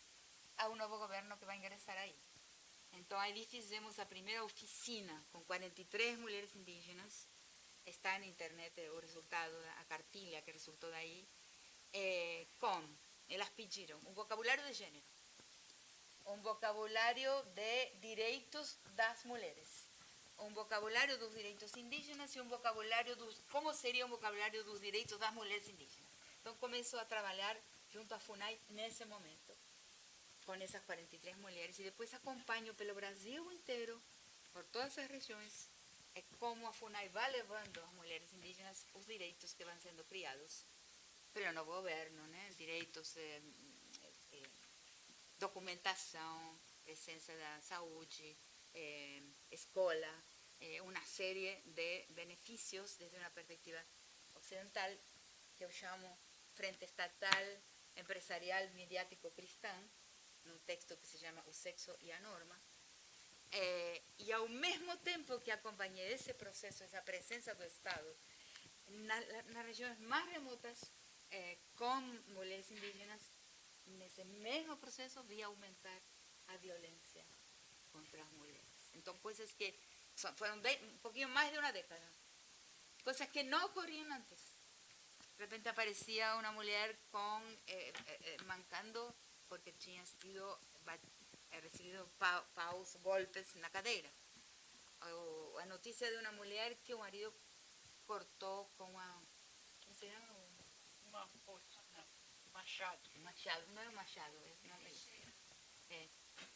ao novo governo que vai ingressar aí. Então, aí fizemos a primeira oficina com 43 mulheres indígenas. Está na internet o resultado, a cartilha que resultou daí. Elas pediram um vocabulário de gênero, um vocabulário de direitos das mulheres, um vocabulário dos direitos indígenas e um vocabulário como seria um vocabulário dos direitos das mulheres indígenas. Então, começou a trabalhar junto à FUNAI nesse momento, com essas 43 mulheres, e depois acompanho pelo Brasil inteiro, por todas as regiões, como a FUNAI vai levando às mulheres indígenas os direitos que vão sendo criados pelo novo governo, né? Direitos, documentação, presença da saúde, escola, uma série de benefícios desde uma perspectiva ocidental, que eu chamo Frente Estatal Empresarial Midiático Cristã, num texto que se chama O Sexo e a Norma. E ao mesmo tempo que acompanhei esse processo, essa presença do Estado, nas regiões mais remotas, com mulheres indígenas, nesse mesmo processo vi aumentar a violência contra as mulheres. Então, coisas que foram um pouquinho mais de uma década, coisas que não ocorriam antes. De repente aparecia uma mulher mancando porque tinha recebido paus, golpes na cadeira. Ou a notícia de uma mulher que o marido cortou com a... Como se chama? Uma foice, não, machado. Machado, não é machado,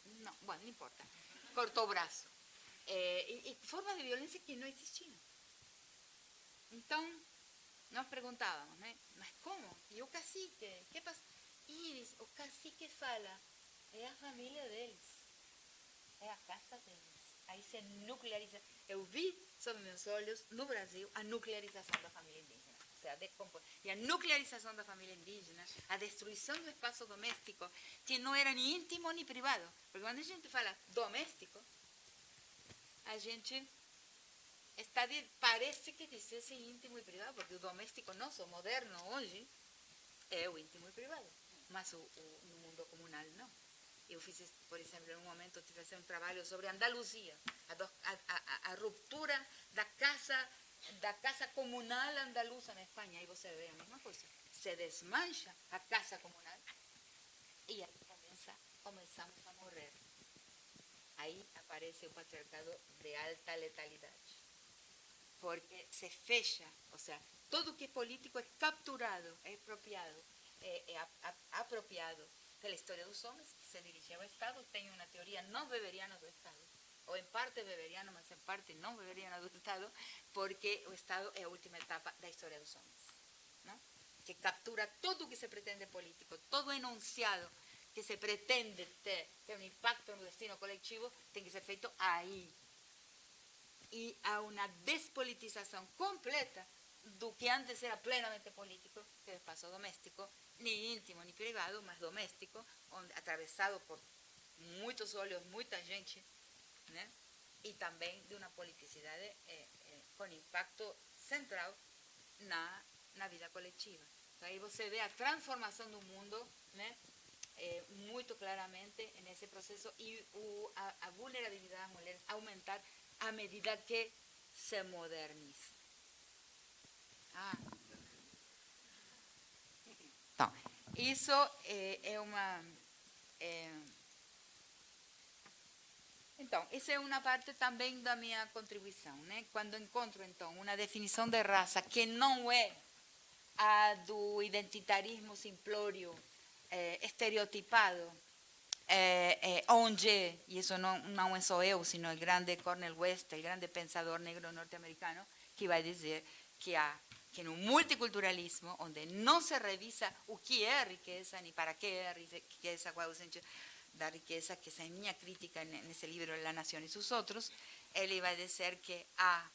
não, bom, não importa. Cortou o braço. E formas de violência que não existiam. Então, nós perguntávamos, né? Mas como? E o cacique? Que passa? E o cacique fala, é a família deles, é a casa deles. Aí se nucleariza. Eu vi sob meus olhos, no Brasil, a nuclearização da família indígena. Ou seja, e a nuclearização da família indígena, a destruição do espaço doméstico, que não era nem íntimo nem privado. Porque quando a gente fala doméstico, a gente parece que dissesse íntimo e privado, porque o doméstico nosso, moderno hoje, é o íntimo e privado. Mas no mundo comunal, não. Eu fiz, por exemplo, em um momento, tive que fazer um trabalho sobre Andaluzia, a ruptura da casa comunal andaluza na Espanha. Aí você vê a mesma coisa. Se desmancha a casa comunal e aí começamos a morrer. Aí aparece o patriarcado de alta letalidade. Porque se fecha, ou seja, tudo que é político é capturado, é apropriado pela história dos homens, que se dirige ao Estado. Tem uma teoria não weberiana do Estado, ou em parte weberiana, mas em parte não weberiana do Estado, porque o Estado é a última etapa da história dos homens, não? Que captura tudo o que se pretende político, todo enunciado que se pretende ter um impacto no destino coletivo, tem que ser feito aí. E há uma despolitização completa do que antes era plenamente político, que é o espaço doméstico, nem íntimo nem privado, mas doméstico, atravessado por muitos olhos, muita gente, né? E também de uma politicidade com impacto central na vida coletiva. Então, aí você vê a transformação do mundo, né? Muito claramente nesse processo, e a vulnerabilidade das mulheres aumentar à medida que se moderniza. Então, isso é uma... Então, essa é uma parte também da minha contribuição, né? Quando encontro, então, uma definição de raça que não é a do identitarismo simplório, estereotipado, onde, e isso não é só eu, sino o grande Cornel West, o grande pensador negro norte-americano, que vai dizer que no multiculturalismo, onde não se revisa o que é riqueza, nem para que é riqueza, qual é o sentido da riqueza, que essa é minha crítica nesse livro, La Nación y sus Otros, ele vai dizer que há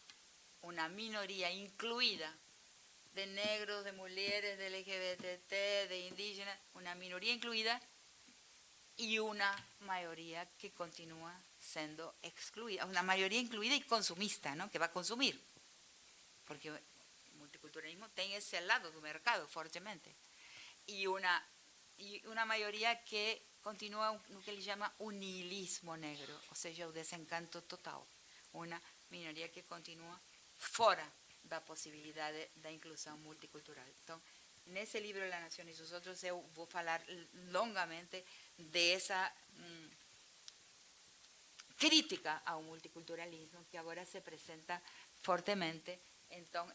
uma minoria incluída de negros, de mulheres, de LGBT, de indígenas, uma minoria incluída y una mayoría que continúa siendo excluida, una mayoría incluida y consumista, ¿no? Que va a consumir, porque el multiculturalismo tiene ese lado del mercado fuertemente, y una mayoría que continúa lo que le llama un nihilismo negro, o sea, el desencanto total, una minoría que continúa fuera de la posibilidad de inclusión multicultural. Entonces, en ese libro La Nación y sus Otros, yo voy a hablar longamente de esa crítica ao multiculturalismo que agora se presenta fortemente. Então,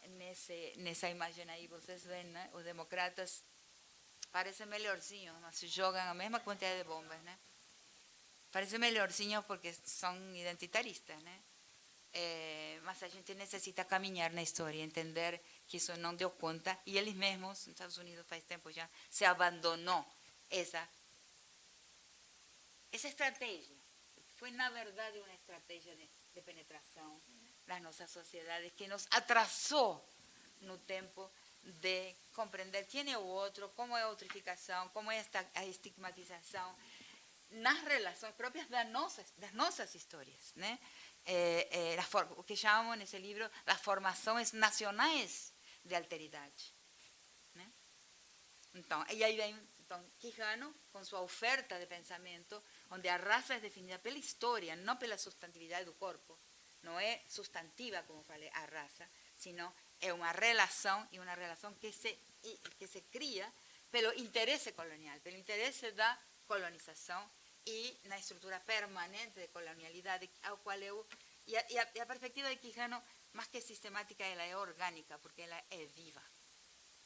nessa imagem aí, vocês veem, né? Os democratas parecem melhorzinhos, mas jogam a mesma quantidade de bombas, né? Parecem melhorzinhos porque são identitaristas, né? Mas a gente necessita caminhar na história, entender que isso não deu conta, e eles mesmos, nos Estados Unidos faz tempo já, se abandonou essa estratégia. Foi, na verdade, uma estratégia de penetração das nossas sociedades que nos atrasou no tempo de compreender quem é o outro, como é a outrificação, como é a estigmatização nas relações próprias das nossas histórias, né? O que chamamos nesse livro as formações nacionais de alteridade, né? Então, e aí vem Quijano com sua oferta de pensamento, onde a raça é definida pela história, não pela substantividade do corpo. Não é substantiva, como falei, a raça, sino é uma relação, e uma relação que se cria pelo interesse colonial, pelo interesse da colonização e na estrutura permanente de colonialidade, ao qual eu E a perspectiva de Quijano, mais que sistemática, ela é orgânica, porque ela é viva.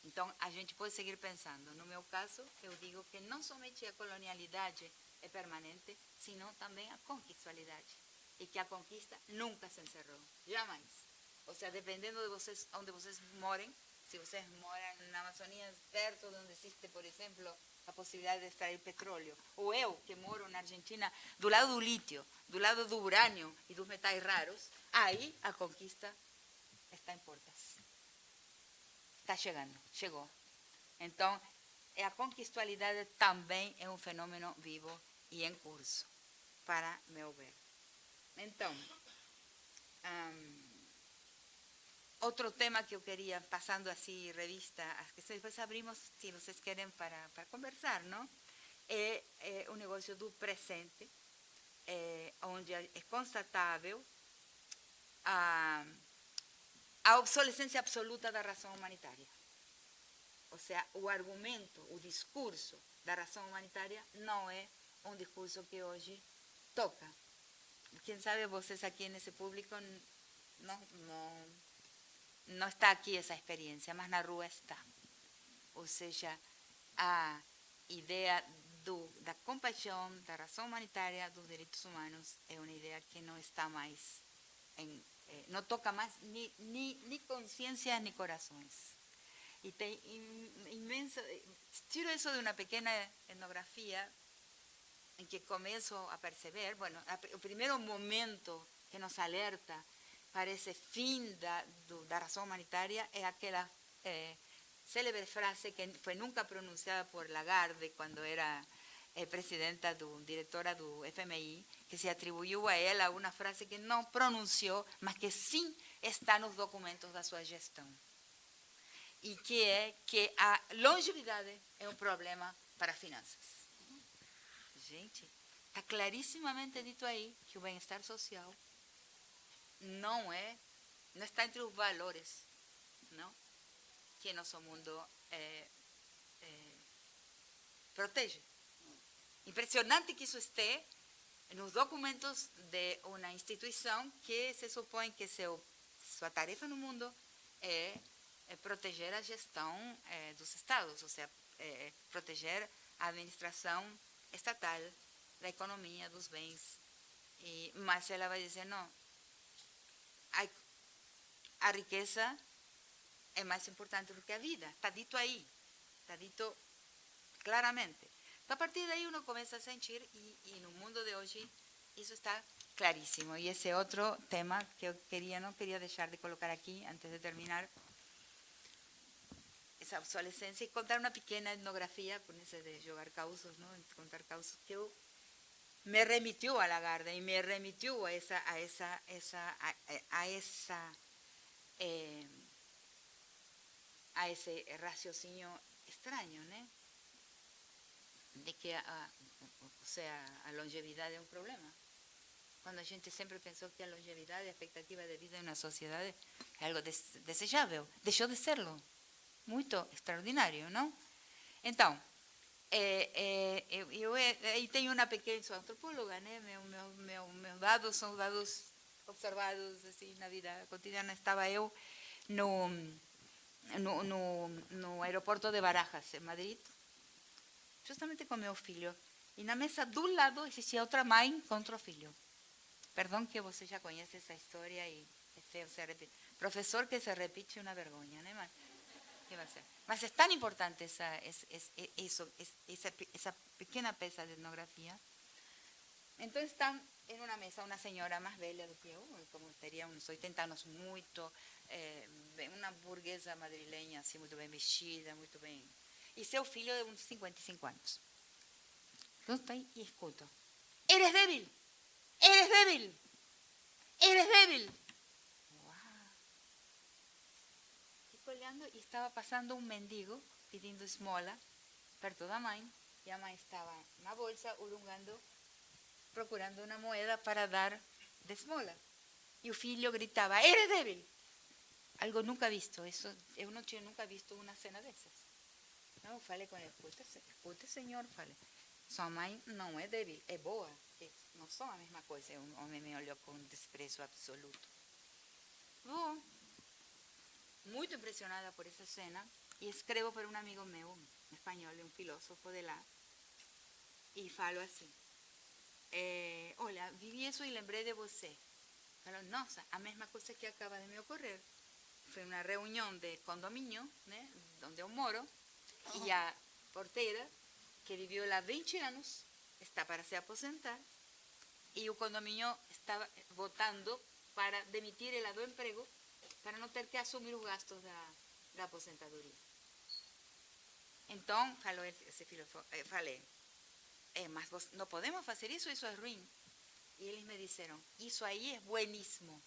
Então, a gente pode seguir pensando. No meu caso, eu digo que não somente a colonialidade é permanente, sino também a conquistualidade. E que a conquista nunca se encerrou, jamais. Ou seja, dependendo de vocês, onde vocês morem, se vocês moram na Amazônia, perto de onde existe, por exemplo, a possibilidade de extrair petróleo, ou eu, que moro na Argentina, do lado do lítio, do lado do urânio e dos metais raros, aí a conquista está em portas. Está chegando, chegou. Então, a conquistualidade também é um fenômeno vivo e em curso, para meu ver. Então, outro tema que eu queria, passando assim revista, as que depois abrimos, se vocês querem, para conversar, não? É o negócio do presente, onde é constatável a obsolescência absoluta da razão humanitária. Ou seja, o argumento, o discurso da razão humanitária não é um discurso que hoje toca. Quem sabe vocês aqui nesse público não está aqui essa experiência, mas na rua está. Ou seja, a ideia da compaixão, da razão humanitária, dos direitos humanos é uma ideia que não está mais, não toca mais nem consciências nem corações. E tem imenso. Tiro isso de uma pequena etnografia em que começo a perceber, bueno, o primeiro momento que nos alerta para esse fim da razão humanitária é aquela célebre frase que foi nunca pronunciada por Lagarde quando era diretora do FMI, que se atribuiu a ela uma frase que não pronunciou, mas que sim está nos documentos da sua gestão. E que é que a longevidade é um problema para as finanças. Gente, está clarissimamente dito aí que o bem-estar social não está entre os valores, não, que nosso mundo protege. Impressionante que isso esteja nos documentos de uma instituição que se supõe que sua tarefa no mundo é proteger a gestão dos estados, ou seja, proteger a administração estatal da economia, dos bens. Mas ela vai dizer, não, a riqueza é mais importante do que a vida. Está dito aí, está dito claramente. Então, a partir daí, uno começa a sentir, e no mundo de hoje, isso está claríssimo. E esse é outro tema que eu não queria deixar de colocar aqui, antes de terminar, essa obsolescência, e contar uma pequena etnografia, com esse de jogar causos, não? Contar causos, que me remitiu a Lagarde e me remitiu a esse raciocínio estranho, né? De que a longevidade é um problema. Quando a gente sempre pensou que a longevidade, a expectativa de vida em uma sociedade é algo desejável, deixou de serlo. Muito extraordinário, não? Então, eu tenho uma pequena, sou antropóloga, né? Meus dados são dados observados assim na vida cotidiana. Estava eu no aeroporto de Barajas, em Madrid, justamente com meu filho. E na mesa do lado existia outra mãe com outro filho. Perdão que você já conhece essa história e se repite. Professor que se repite é uma vergonha, né? Mas é tão importante essa pequena peça de etnografia. Então, estão em uma mesa uma senhora mais velha do que eu, como teria uns 80 anos, muito, uma burguesa madrilenha, assim, muito bem vestida, muito bem. E seu filho de uns 55 anos. Então, está aí e escuto. Eres débil, eres débil, eres débil. Olhando, e estava passando um mendigo pedindo esmola perto da mãe, e a mãe estava na bolsa urungando, procurando uma moeda para dar de esmola. E o filho gritava, eres débil. Algo nunca visto, eu não tinha nunca visto uma cena dessas. Não, falei com ele, escute senhor, falei, sua mãe não é débil, é boa. que não são a mesma coisa. O homem me olhou com desprezo absoluto. Bom, muito impressionada por essa cena, e escrevo para um amigo meu, um espanhol, um filósofo de lá, e falo assim, olha, vivi isso e lembrei de você. Falo, nossa, a mesma coisa que acaba de me ocorrer. Foi uma reunião de condomínio, né, onde eu moro, e a porteira, que viveu lá 20 anos, está para se aposentar, e o condomínio está votando para demitir ela do emprego, para não ter que assumir os gastos da aposentadoria. Então, falou esse filósofo, falei, mas não podemos fazer isso, isso é ruim. E eles me disseram, isso aí é buenísimo.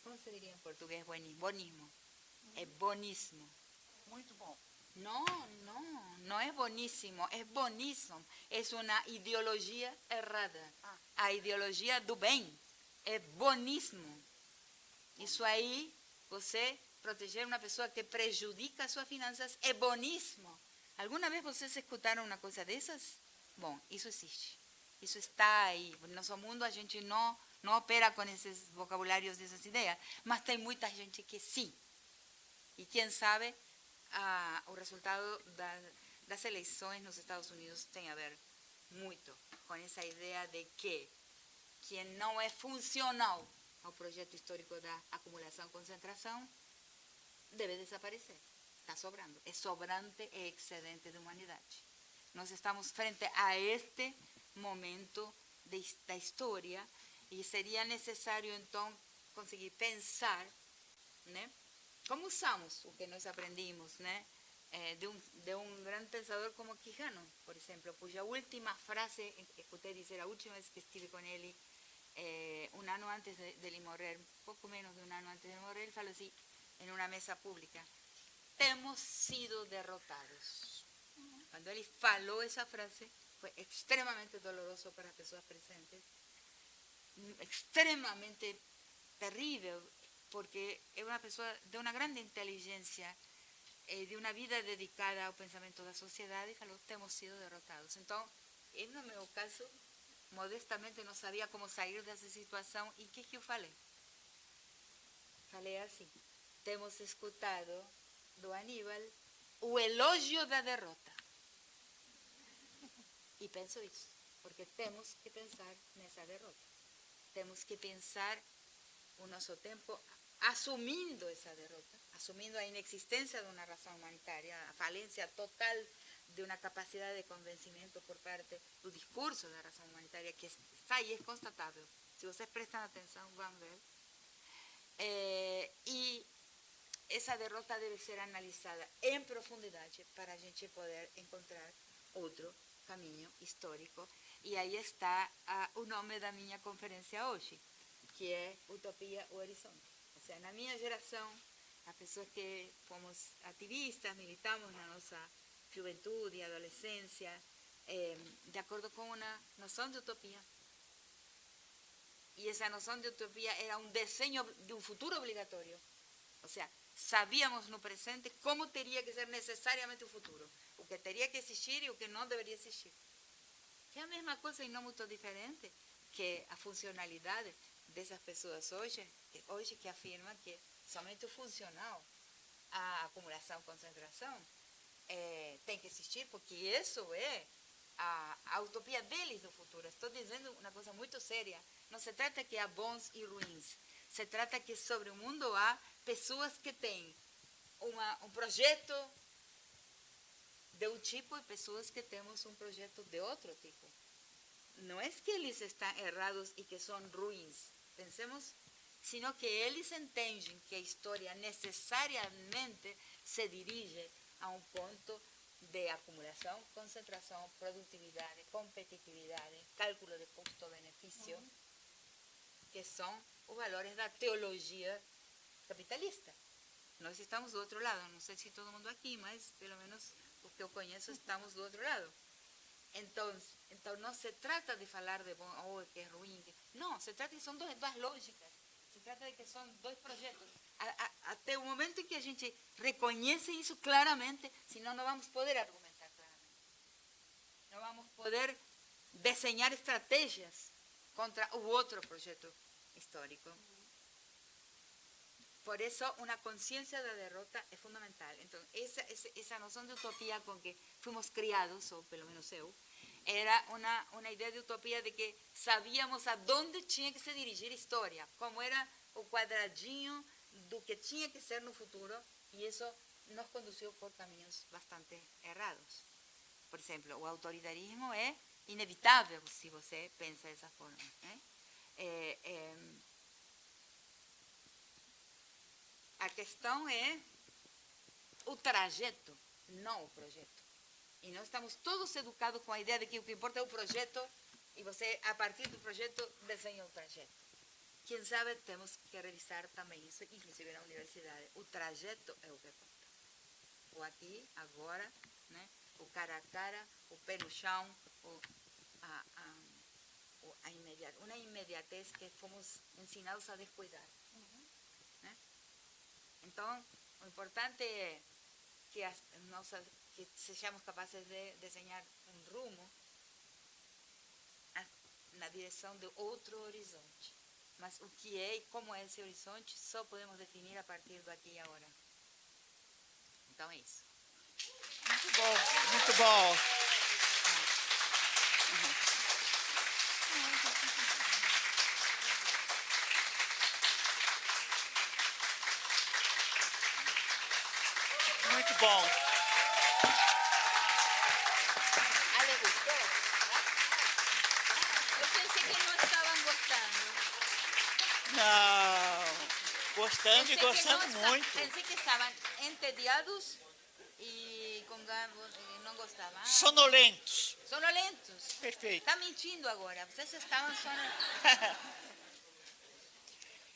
Como se diria em português buenismo? Bonismo. É boníssimo. Muito bom. Não é boníssimo, é boníssimo. É uma ideologia errada. A ideologia do bem é boníssimo. Isso aí, você proteger uma pessoa que prejudica as suas finanças, é boníssimo. Alguma vez vocês escutaram uma coisa dessas? Bom, isso existe. Isso está aí. No nosso mundo a gente não opera com esses vocabulários, dessas ideias, mas tem muita gente que sim. E quem sabe o resultado das eleições nos Estados Unidos tem a ver muito com essa ideia de que quem não é funcional ao projeto histórico da acumulação-concentração deve desaparecer. Está sobrando. É sobrante e excedente de humanidade. Nós estamos frente a este momento da história e seria necessário, então, conseguir pensar, né, como usamos o que nós aprendimos, né, de um grande pensador como Quijano, por exemplo, cuja última frase, escutei dizer a última vez que estive com ele, um ano antes de ele morrer, pouco menos de um ano antes de ele morrer, ele falou assim, em uma mesa pública, temos sido derrotados. Quando ele falou essa frase, foi extremamente doloroso para as pessoas presentes, extremamente terrível, porque é uma pessoa de uma grande inteligência, de uma vida dedicada ao pensamento da sociedade, e falou, temos sido derrotados. Então, eu, no meu caso, modestamente não sabia como sair dessa situação, e o que eu falei? Falei assim, temos escutado do Aníbal o elogio da derrota. E penso isso, porque temos que pensar nessa derrota. Temos que pensar o nosso tempo assumindo essa derrota, assumindo a inexistência de uma razão humanitária, a falência total de uma capacidade de convencimento por parte do discurso da razão humanitária, que está aí, é constatável. Se vocês prestam atenção, vão ver. E essa derrota deve ser analisada em profundidade para a gente poder encontrar outro caminho histórico. E aí está o nome da minha conferência hoje, que é Utopia ou Horizonte. Ou seja, na minha geração, as pessoas que fomos ativistas, militamos na nossa juventude e adolescência, de acordo com uma noção de utopia. E essa noção de utopia era um desenho de um futuro obrigatório. Ou seja, sabíamos no presente como teria que ser necessariamente o futuro, o que teria que existir e o que não deveria existir. Que é a mesma coisa e não muito diferente que a funcionalidade dessas pessoas hoje que afirmam que somente o funcional, a acumulação-concentração, tem que existir, porque isso é a utopia deles do futuro. Estou dizendo uma coisa muito séria. Não se trata que há bons e ruins. Se trata que sobre o mundo há pessoas que têm um projeto de um tipo e pessoas que temos um projeto de outro tipo. Não é que eles estão errados e que são ruins, pensemos, sino que eles entendem que a história necessariamente se dirige a um ponto de acumulação, concentração, produtividade, competitividade, cálculo de custo-benefício, que são os valores da teologia capitalista. Nós estamos do outro lado, não sei se todo mundo aqui, mas pelo menos os que eu conheço estamos do outro lado. Então não se trata de falar de bom ou que é ruim. Não, se trata de que são duas lógicas. Se trata de que são dois projetos. Até o momento em que a gente reconhece isso claramente, senão não vamos poder argumentar claramente. Não vamos poder desenhar estratégias contra o outro projeto histórico. Por isso, uma consciência da derrota é fundamental. Então, essa noção de utopia com que fomos criados, ou pelo menos eu, era uma ideia de utopia de que sabíamos aonde tinha que se dirigir a história, como era o quadradinho do que tinha que ser no futuro, e isso nos conduziu por caminhos bastante errados. Por exemplo, o autoritarismo é inevitável se você pensa dessa forma. A questão é o trajeto, não o projeto. E nós estamos todos educados com a ideia de que o que importa é o projeto e você, a partir do projeto, desenha o trajeto. Quem sabe, temos que revisar também isso, inclusive na universidade. O trajeto é o que conta. O aqui, agora, né? O cara a cara, o pé no chão, uma imediatez que fomos ensinados a descuidar. Né? Então, o importante é que que sejamos capazes de desenhar um rumo na direção de outro horizonte. Mas o que é e como é esse horizonte só podemos definir a partir do aqui e agora. Então é isso. Muito bom, muito bom. Muito bom. ¿Le gustó? Eu pensei que não estavam gostando. Não, gostando e gostando muito. Pensei que estavam entediados e não gostavam. Sonolentos. Sonolentos. Perfeito. Está mentindo agora. Vocês estavam sonolentos.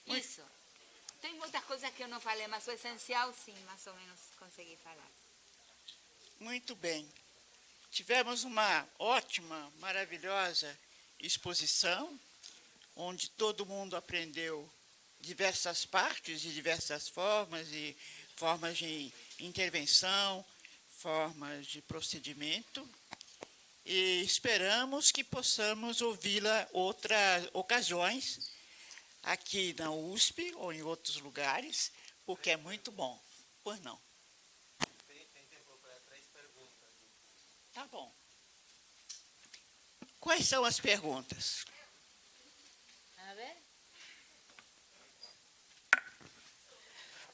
Isso. Tem muitas coisas que eu não falei, mas o essencial, sim, mais ou menos consegui falar. Muito bem. Tivemos uma ótima, maravilhosa exposição, onde todo mundo aprendeu diversas partes de diversas formas, e formas de intervenção, formas de procedimento, e esperamos que possamos ouvi-la outras ocasiões, aqui na USP ou em outros lugares, porque é muito bom. Pois não? Tem tempo para 3 perguntas. Tá bom. Quais são as perguntas? A ver.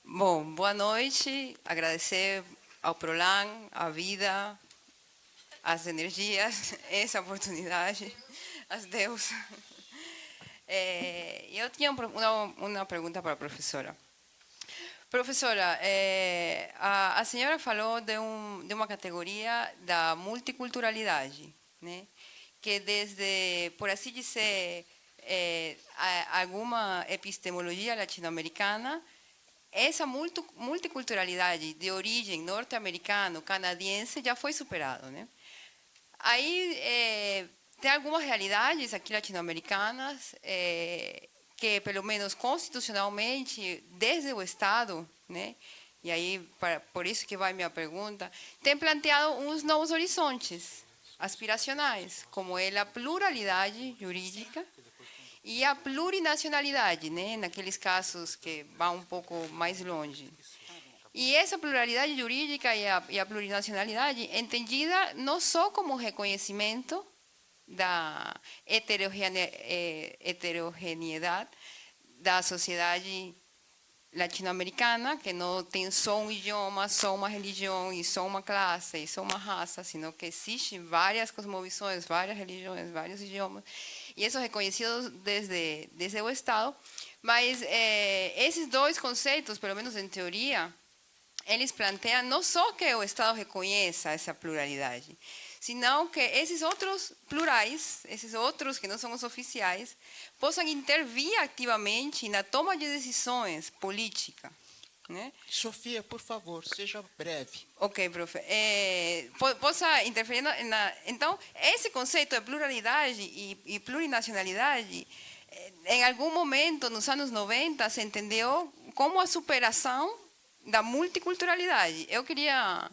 Bom, boa noite. Agradecer ao Prolan, a vida, as energias, essa oportunidade, as deusas. Eu tinha uma pergunta para a professora. Professora, a senhora falou de uma categoria da multiculturalidade, né? Que desde, por assim dizer, alguma epistemologia latino-americana, essa multiculturalidade de origem norte-americana, canadiense, já foi superada, né? Aí tem algumas realidades aqui latino-americanas que, pelo menos constitucionalmente, desde o Estado, né? E aí, por isso que vai minha pergunta, tem planteado uns novos horizontes aspiracionais, como é a pluralidade jurídica e a plurinacionalidade, né? Naqueles casos que vão um pouco mais longe. E essa pluralidade jurídica e a plurinacionalidade entendida não só como reconhecimento da heterogeneidade da sociedade latino-americana, que não tem só um idioma, só uma religião, e só uma classe, e só uma raça, sino que existem várias cosmovisões, várias religiões, vários idiomas, e isso é reconhecido desde o Estado. Mas esses dois conceitos, pelo menos em teoria, eles planteiam não só que o Estado reconheça essa pluralidade, senão que esses outros plurais, esses outros que não são os oficiais, possam intervir ativamente na toma de decisões políticas, né? Sofia, por favor, seja breve. Ok, profe. Possa interferir então, esse conceito de pluralidade e plurinacionalidade, em algum momento, nos anos 90, se entendeu como a superação da multiculturalidade. Eu queria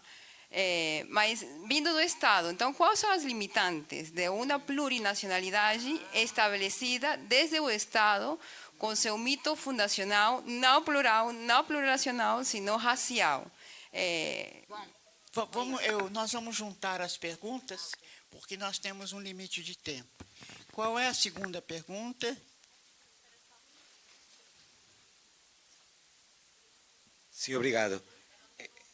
Mas vindo do Estado, então quais são as limitantes de uma plurinacionalidade estabelecida desde o Estado com seu mito fundacional não plural, não plurinacional, sino racial? Nós vamos juntar as perguntas, porque nós temos um limite de tempo. Qual é a segunda pergunta? Sí, obrigado.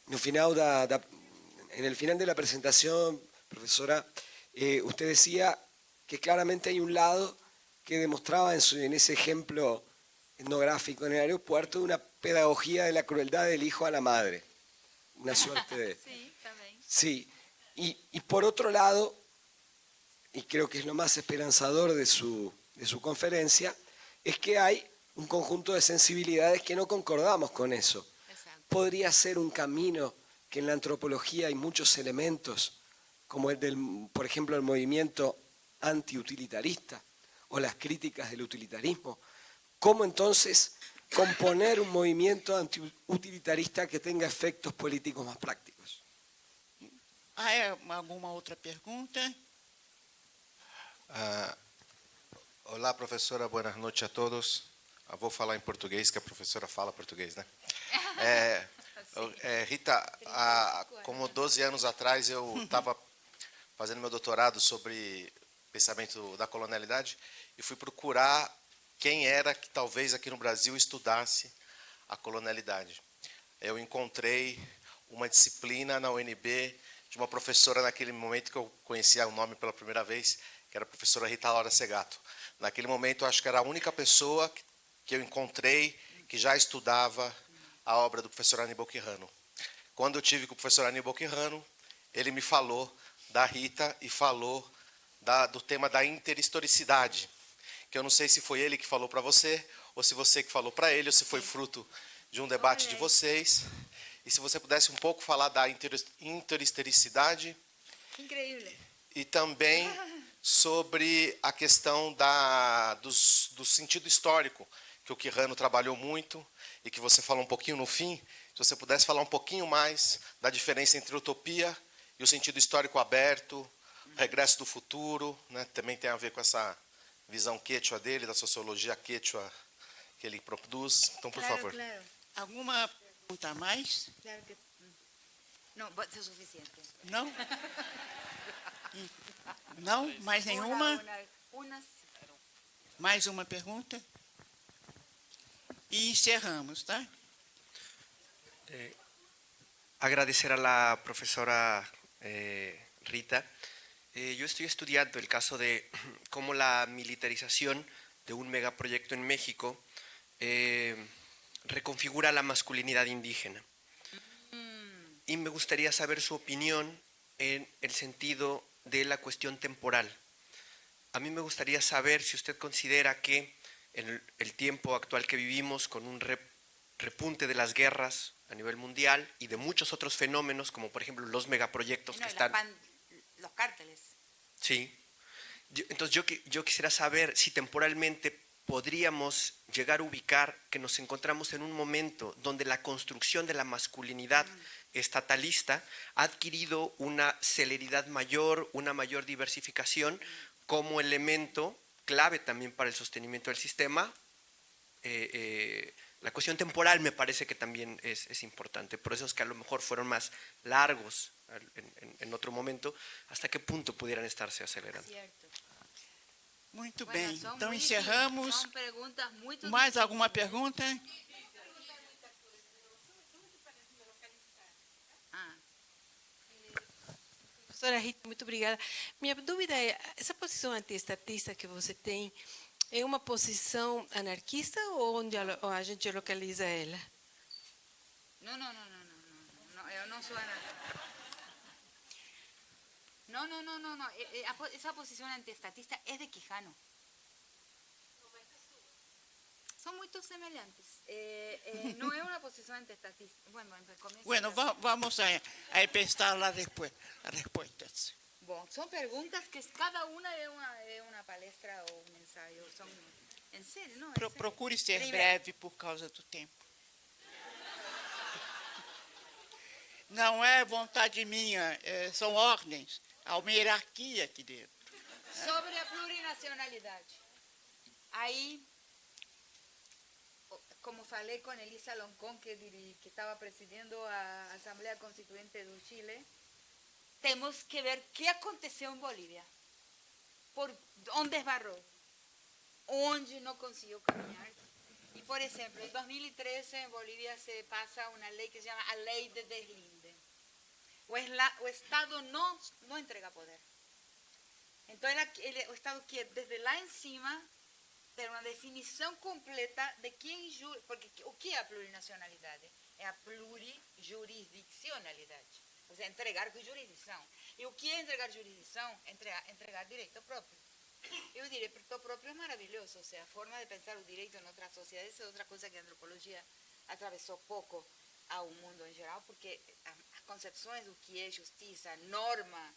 En el final de la presentación, profesora, usted decía que claramente hay un lado que demostraba en ese ejemplo etnográfico en el aeropuerto una pedagogía de la crueldad del hijo a la madre. Una suerte de... Sí, también. Sí, y por otro lado, y creo que es lo más esperanzador de su conferencia, es que hay un conjunto de sensibilidades que no concordamos con eso. Exacto. Podría ser un camino que en la antropología hay muchos elementos, como por ejemplo, el movimiento antiutilitarista o las críticas del utilitarismo. ¿Cómo entonces componer un movimiento antiutilitarista que tenga efectos políticos más prácticos? ¿Hay alguna otra pregunta? Olá, professora, boas noites a todos. Vou falar em português, que a professora fala português, né? Rita, como 12 anos atrás, eu estava fazendo meu doutorado sobre pensamento da colonialidade e fui procurar quem era que talvez aqui no Brasil estudasse a colonialidade. Eu encontrei uma disciplina na UNB de uma professora naquele momento que eu conhecia o nome pela primeira vez, que era a professora Rita Laura Segato. Naquele momento, eu acho que era a única pessoa que eu encontrei que já estudava a obra do professor Aníbal Quirrano. Quando eu tive com o professor Aníbal Quirrano, ele me falou da Rita e falou do tema da interhistoricidade, que eu não sei se foi ele que falou para você, ou se você que falou para ele, ou se foi fruto de um debate de vocês. E se você pudesse um pouco falar da interhistoricidade. Increíble. E também sobre a questão do sentido histórico, que o Quirrano trabalhou muito e que você falou um pouquinho no fim. Se você pudesse falar um pouquinho mais da diferença entre utopia e o sentido histórico aberto, o regresso do futuro, né? Também tem a ver com essa visão quechua dele, da sociologia quechua que ele produz. Então, por favor. Claro. Alguma pergunta a mais? Claro que... Não, pode ser suficiente. Não? Não? Mais nenhuma? Mais uma pergunta? E encerramos, tá? Agradecer a la profesora Rita. Yo estoy estudiando el caso de cómo la militarización de un megaproyecto en México reconfigura la masculinidad indígena. Y me gustaría saber su opinión en el sentido de la cuestión temporal. A mí me gustaría saber si usted considera que en el tiempo actual que vivimos, con un repunte de las guerras a nivel mundial y de muchos otros fenómenos, como por ejemplo los megaproyectos que están... Los cárteles. Sí. Entonces yo quisiera saber si temporalmente podríamos llegar a ubicar que nos encontramos en un momento donde la construcción de la masculinidad estatalista ha adquirido una celeridad mayor, una mayor diversificación como elemento clave también para el sostenimiento del sistema. La cuestión temporal me parece que también es importante, procesos que a lo mejor fueron más largos en otro momento, ¿hasta qué punto pudieran estarse acelerando? Cierto. Muito Bueno, bem. son Então, muy- encerramos. son preguntas muy Mais alguma pergunta? Ah, Professora Rita, muito obrigada. Minha dúvida é, essa posição antiestatista que você tem é uma posição anarquista ou onde a gente localiza ela? no, yo no soy No. Esa posición antiestatista es de Quijano. Son muy semejantes. No es una posición antiestatista. Bueno, vamos a prestar las respuestas. Bom, son preguntas que cada una es una palestra o un ensayo. Son, en serio, ¿no? Procure ser Primeiro. breve por causa do tempo. Não é vontade minha, são ordens. Há uma hierarquia aqui dentro. Sobre a plurinacionalidade. Aí, como falei com Elisa Loncón, que estava presidindo a Assembleia Constituinte do Chile, temos que ver o que aconteceu em Bolívia. Por onde esbarrou, onde não conseguiu caminhar. Y, por ejemplo, en 2013 en Bolivia se pasa una ley que se llama la Ley de Deslinde. O Estado no entrega poder. Entonces, el Estado quiere desde lá encima ter uma definição completa de quem... Porque o que é a plurinacionalidade? É a plurijurisdiccionalidade. Ou seja, entregar jurisdição. E o que é entregar jurisdição? Entregar direito próprio. E o direito próprio é maravilhoso. Ou seja, a forma de pensar o direito em outras sociedades é outra coisa que a antropologia atravessou pouco ao mundo em geral, porque as concepções do que é justiça, norma,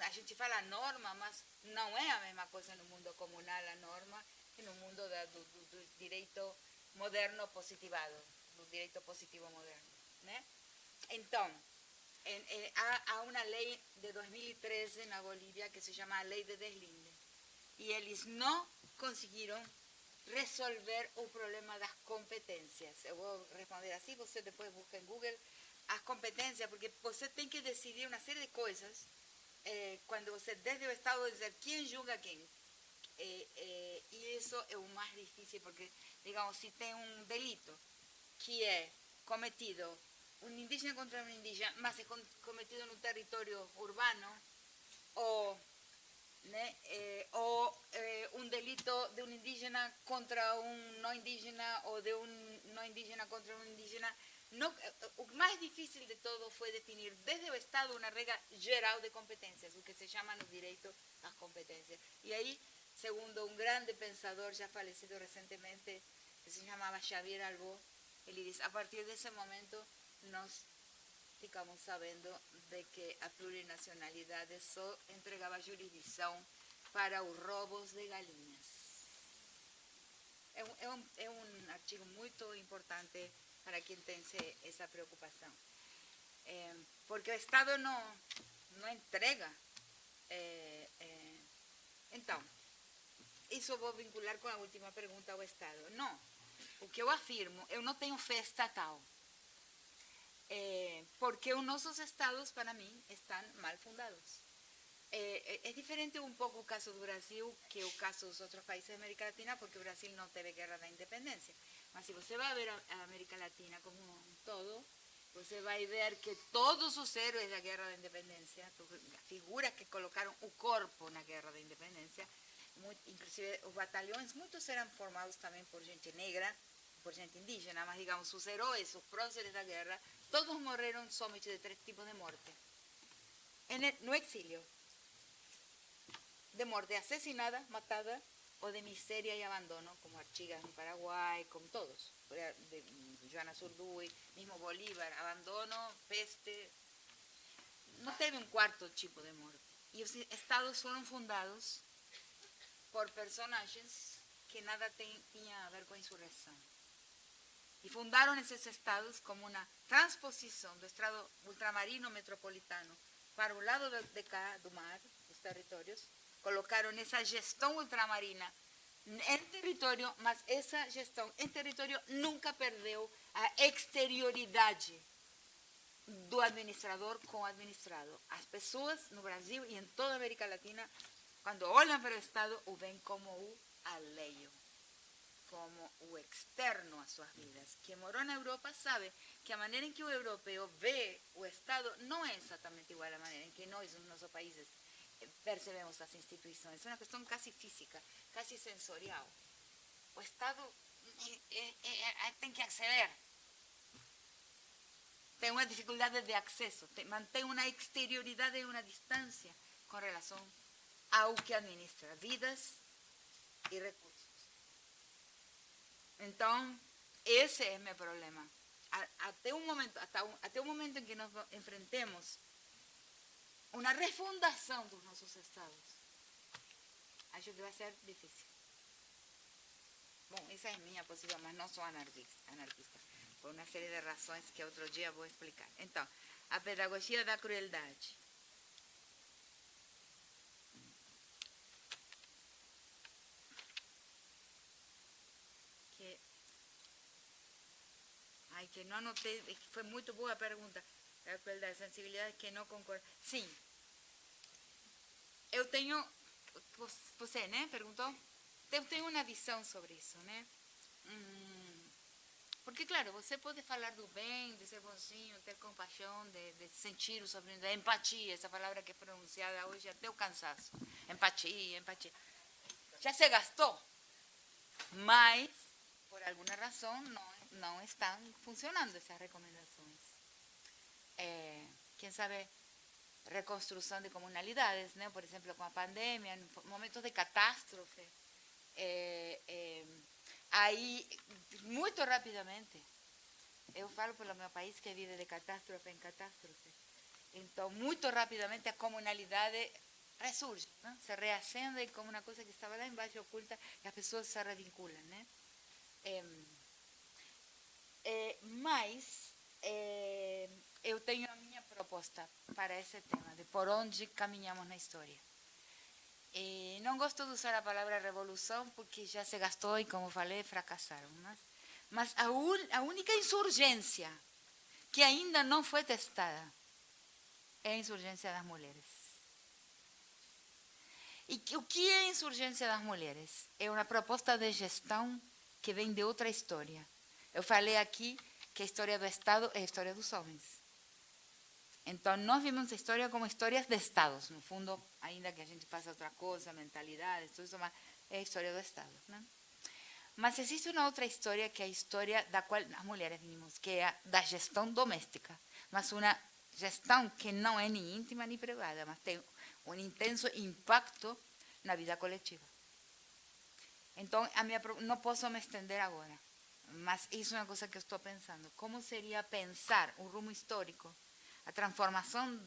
a gente fala norma, mas não é a mesma coisa no mundo comunal a norma que no mundo do direito moderno positivado, do direito positivo moderno, né? Então, há uma lei de 2013 na Bolívia que se chama a Lei de Deslinde, e eles não conseguiram resolver o problema das competências. Eu vou responder assim, você depois busca em Google as competências, porque você tem que decidir uma série de coisas quando você, desde o Estado, dizer quem julga quem. E isso é o mais difícil, porque, digamos, se tem um delito que é cometido um indígena contra um indígena, mas é cometido no território urbano, ou um delito de um indígena contra um não indígena, ou de um não indígena contra um indígena, o mais difícil de todo foi definir desde o Estado uma regra geral de competências, o que se chama no direito as competências. E aí, segundo um grande pensador já falecido recentemente, que se chamava Xavier Albó, ele diz: a partir desse momento nós ficamos sabendo de que a plurinacionalidade só entregava jurisdição para os roubos de galinhas. É um artigo muito importante para quem tem essa preocupação. Porque o Estado não entrega. Então, isso eu vou vincular com a última pergunta ao Estado. Não. O que eu afirmo, eu não tenho fé estatal. Porque os nossos estados, para mim, estão mal fundados. É diferente um pouco o caso do Brasil que o caso dos outros países da América Latina, porque o Brasil não teve guerra da independência. Mas se você vai ver a América Latina como um todo, você vai ver que todos os héroes da guerra da independência, figuras que colocaram o corpo na guerra da independência, inclusive os batalhões, muitos eram formados também por gente negra, por gente indígena, mas digamos, os heróis, os próceres da guerra, todos morreram somente de 3 tipos de morte. No exílio, de morte asesinada, matada, ou de miséria e abandono, como Artigas no Paraguai, como todos, de Joana Zurduy, mismo Bolívar, abandono, peste. Não teve um quarto tipo de morte. E os estados foram fundados por personagens que nada tinha a ver com a insurreição. E fundaram esses estados como uma transposição do estado ultramarino metropolitano para o lado de cá do mar, dos territórios. Colocaram essa gestão ultramarina em território, mas essa gestão em território nunca perdeu a exterioridade do administrador com o administrado. As pessoas no Brasil e em toda a América Latina, quando olham para o Estado, o veem como o alheio, como o externo a suas vidas. Quem morou na Europa sabe que a maneira em que o europeu vê o Estado não é exatamente igual à maneira em que nós, nos nossos países, percebemos as instituições. É uma questão quase física, quase sensorial. O Estado tem que aceder. Tem uma dificuldade de acesso, mantém uma exterioridade e uma distância com relação ao que administra vidas e recursos. Então, esse é o meu problema. Até o momento em que nós enfrentemos uma refundação dos nossos estados, acho que vai ser difícil. Bom, essa é minha posição, mas não sou anarquista, por uma série de razões que outro dia vou explicar. Então, a pedagogia da crueldade. Que não anotei, foi muito boa a pergunta, a crueldade, sensibilidade que não concordo. Sim, eu tenho, você, né, perguntou? Eu tenho uma visão sobre isso, né? Porque, claro, você pode falar do bem, de ser bonzinho, ter compaixão, de sentir o sofrimento, da empatia, essa palavra que é pronunciada hoje até o cansaço. Empatia, empatia. Já se gastou, mas, por alguma razão, não estão funcionando essas recomendações. Quem sabe, reconstrução de comunidades, né? Por exemplo, com a pandemia, em momentos de catástrofe, aí, muito rapidamente, eu falo pelo meu país que vive de catástrofe em catástrofe, então, muito rapidamente a comunidade ressurge, né? Se reacende como uma coisa que estava lá embaixo oculta e as pessoas se revinculam, né? Mas eu tenho a minha proposta para esse tema, de por onde caminhamos na história. Não gosto de usar a palavra revolução, porque já se gastou e, como falei, fracassaram. Mas a única insurgência que ainda não foi testada é a insurgência das mulheres. E o que é a insurgência das mulheres? É uma proposta de gestão que vem de outra história. Eu falei aqui que a história do Estado é a história dos homens. Então, nós vimos a história como histórias de Estados. No fundo, ainda que a gente faça outra coisa, mentalidades, tudo isso, mas é a história do Estado, né? Mas existe uma outra história, que é a história da qual as mulheres vimos, que é a da gestão doméstica. Mas uma gestão que não é nem íntima nem privada, mas tem um intenso impacto na vida coletiva. Então, não posso me estender agora, mas isso é uma coisa que eu estou pensando. Como seria pensar o rumo histórico, a transformação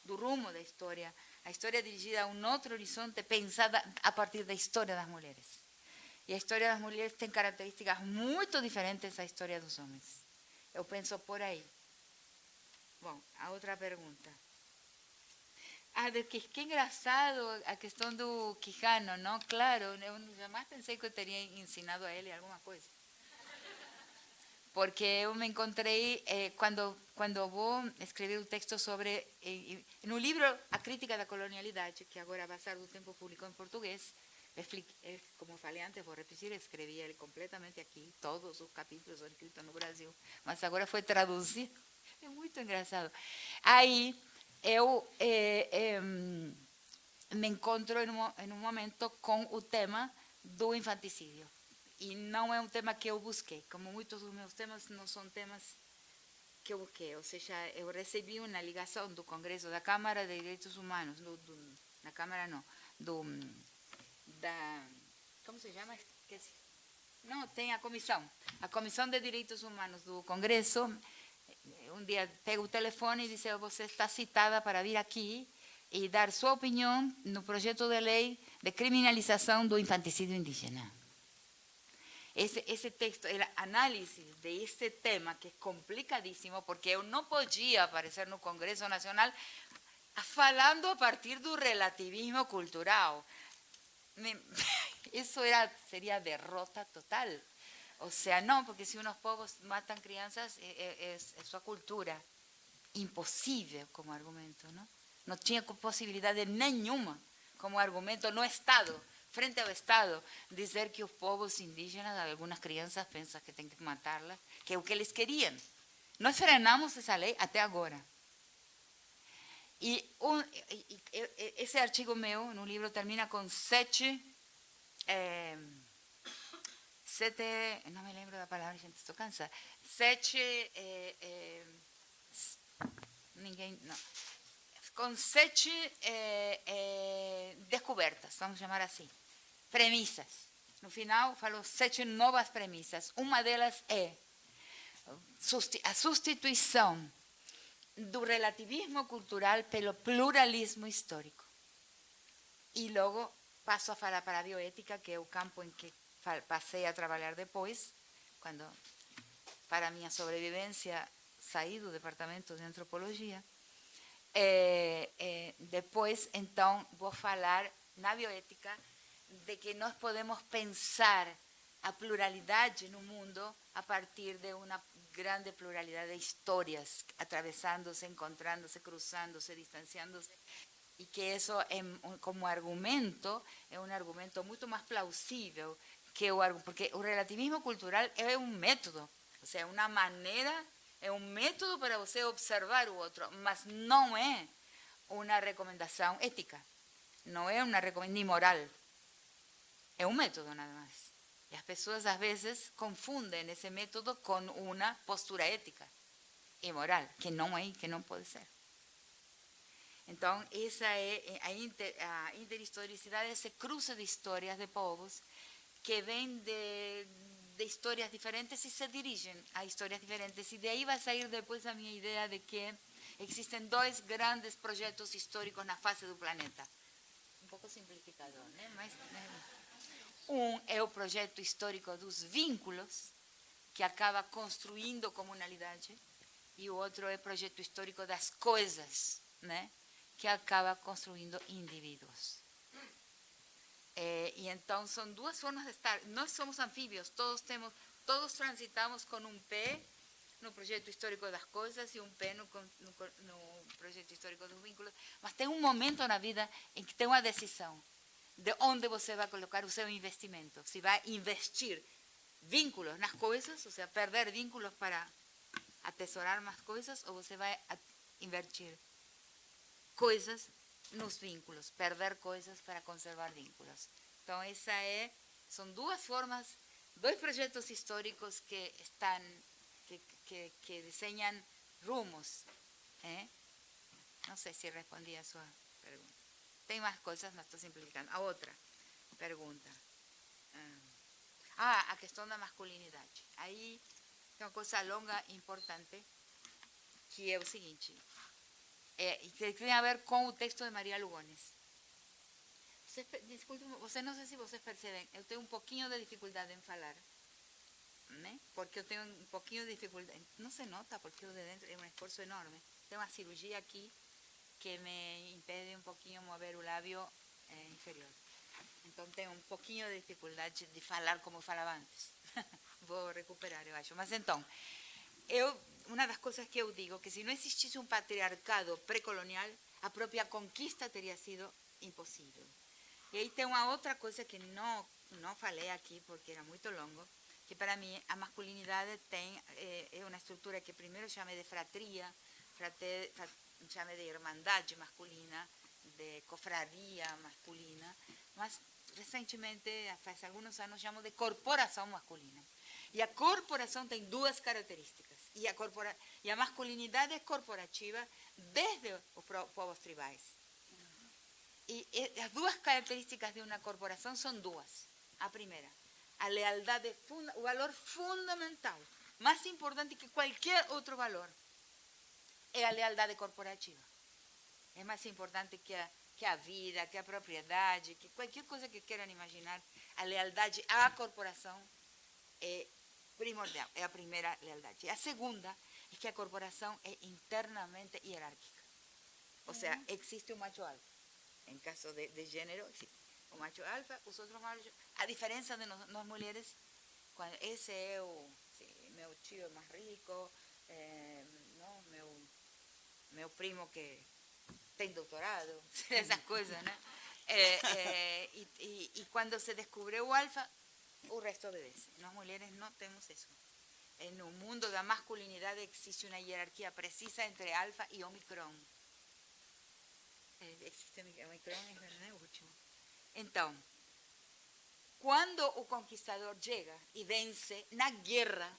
do rumo da história, a história dirigida a um outro horizonte, pensada a partir da história das mulheres. E a história das mulheres tem características muito diferentes da história dos homens. Eu penso por aí. Bom, a outra pergunta. Que engraçado a questão do Quijano, não? Claro, eu jamais pensei que eu teria ensinado a ele alguma coisa. Porque eu me encontrei, quando vou escrever um texto sobre, no livro A Crítica da Colonialidade, que agora, a passar do tempo, publicou em português, como falei antes, vou repetir, escrevi ele completamente aqui, todos os capítulos são escritos no Brasil, mas agora foi traduzido, é muito engraçado. Aí, eu me encontro em um momento com o tema do infanticídio. E não é um tema que eu busquei, como muitos dos meus temas não são temas que eu busquei. Ou seja, eu recebi uma ligação do Congresso, da Câmara de Direitos Humanos, na Câmara não, como se chama? Não, tem a Comissão de Direitos Humanos do Congresso. Um dia pego o telefone e diz: você está citada para vir aqui e dar sua opinião no projeto de lei de criminalização do infanticídio indígena. Esse texto, a análise desse tema, que é complicadíssimo, porque eu não podia aparecer no Congresso Nacional falando a partir do relativismo cultural. Isso seria derrota total. O sea, não, porque se unos povos matam crianças, é sua cultura. Impossível como argumento, não? Não tinha possibilidade nenhuma como argumento no Estado, frente ao Estado, dizer que os povos indígenas, algumas crianças pensam que tem que matá-las, que é o que eles queriam. Nós frenamos essa lei até agora. E esse artigo meu, no livro, termina com 7, não me lembro da palavra, gente, estou cansada. 7, com 7 descobertas, vamos chamar assim, premissas. No final, falo 7 novas premissas. Uma delas é a substituição do relativismo cultural pelo pluralismo histórico. E logo passo a falar para a bioética, que é o campo em que passei a trabalhar depois, quando, para minha sobrevivência, saí do departamento de antropologia. Depois, então, vou falar na bioética de que nós podemos pensar a pluralidade no mundo a partir de uma grande pluralidade de histórias, atravessando-se, encontrando-se, cruzando-se, distanciando-se, e que isso, como argumento, é um argumento muito mais plausível que porque o relativismo cultural é um método, ou seja, uma maneira, é um método para você observar o outro, mas não é uma recomendação ética, não é uma recomendação nem moral, é um método nada mais. E as pessoas às vezes confundem esse método com uma postura ética e moral, que não é, que não pode ser. Então, essa é a interhistoricidade, esse cruce de histórias de povos que vêm de histórias diferentes e se dirigem a histórias diferentes. E daí vai sair depois a minha ideia de que existem dois grandes projetos históricos na face do planeta. Um pouco simplificador, né? Mas um é o projeto histórico dos vínculos, que acaba construindo comunalidade, e o outro é o projeto histórico das coisas, né? Que acaba construindo indivíduos. E então são duas formas de estar. Nós somos anfíbios, todos transitamos com um pé no projeto histórico das coisas e um pé no projeto histórico dos vínculos, mas tem um momento na vida em que tem uma decisão de onde você vai colocar o seu investimento. Se vai investir vínculos nas coisas, ou seja, perder vínculos para atesourar mais coisas, ou você vai invertir coisas nos vínculos, perder coisas para conservar vínculos. Então, são duas formas, dois projetos históricos que estão, que desenham rumos. Não sei se respondi a sua pergunta. Tem mais coisas, mas estou simplificando. A outra pergunta. A questão da masculinidade. Aí tem uma coisa longa e importante, que é o seguinte, que tem a ver com o texto de Maria Lugones. Desculpe, não sei se vocês percebem, eu tenho um pouquinho de dificuldade em falar, né? Porque eu tenho um pouquinho de dificuldade, não se nota porque o de dentro é um esforço enorme. Tenho uma cirurgia aqui que me impede um pouquinho mover o lábio inferior. Então tenho um pouquinho de dificuldade de falar como eu falava antes. Vou recuperar, eu acho. Mas então, uma das coisas que eu digo, que se não existisse um patriarcado pré-colonial, a própria conquista teria sido impossível. E aí tem uma outra coisa que não falei aqui, porque era muito longo, que para mim a masculinidade é uma estrutura que primeiro chamei de fratria, chamei de irmandade masculina, de cofraria masculina, mas recentemente, faz alguns anos, chamo de corporação masculina. E a corporação tem duas características. E a masculinidade é corporativa desde os povos tribais. E as duas características de uma corporação são duas. A primeira, a lealdade, o valor fundamental, mais importante que qualquer outro valor, é a lealdade corporativa. É mais importante que a vida, que a propriedade, que qualquer coisa que queiram imaginar. A lealdade à corporação é primordial, é a primeira lealdade. E a segunda é que a corporação é internamente hierárquica. Ou seja, existe o macho alfa. Em caso de gênero, existe o macho alfa, os outros machos. A diferença de nós mulheres, quando esse é meu tio é mais rico, não, meu primo que tem doutorado, essas coisas, né? E quando se descobriu o alfa, o resto obedece. Nós mulheres não temos isso. No mundo da masculinidade existe uma hierarquia precisa entre alfa e omicron. Existe omicron, é o último. Então, quando o conquistador chega e vence na guerra,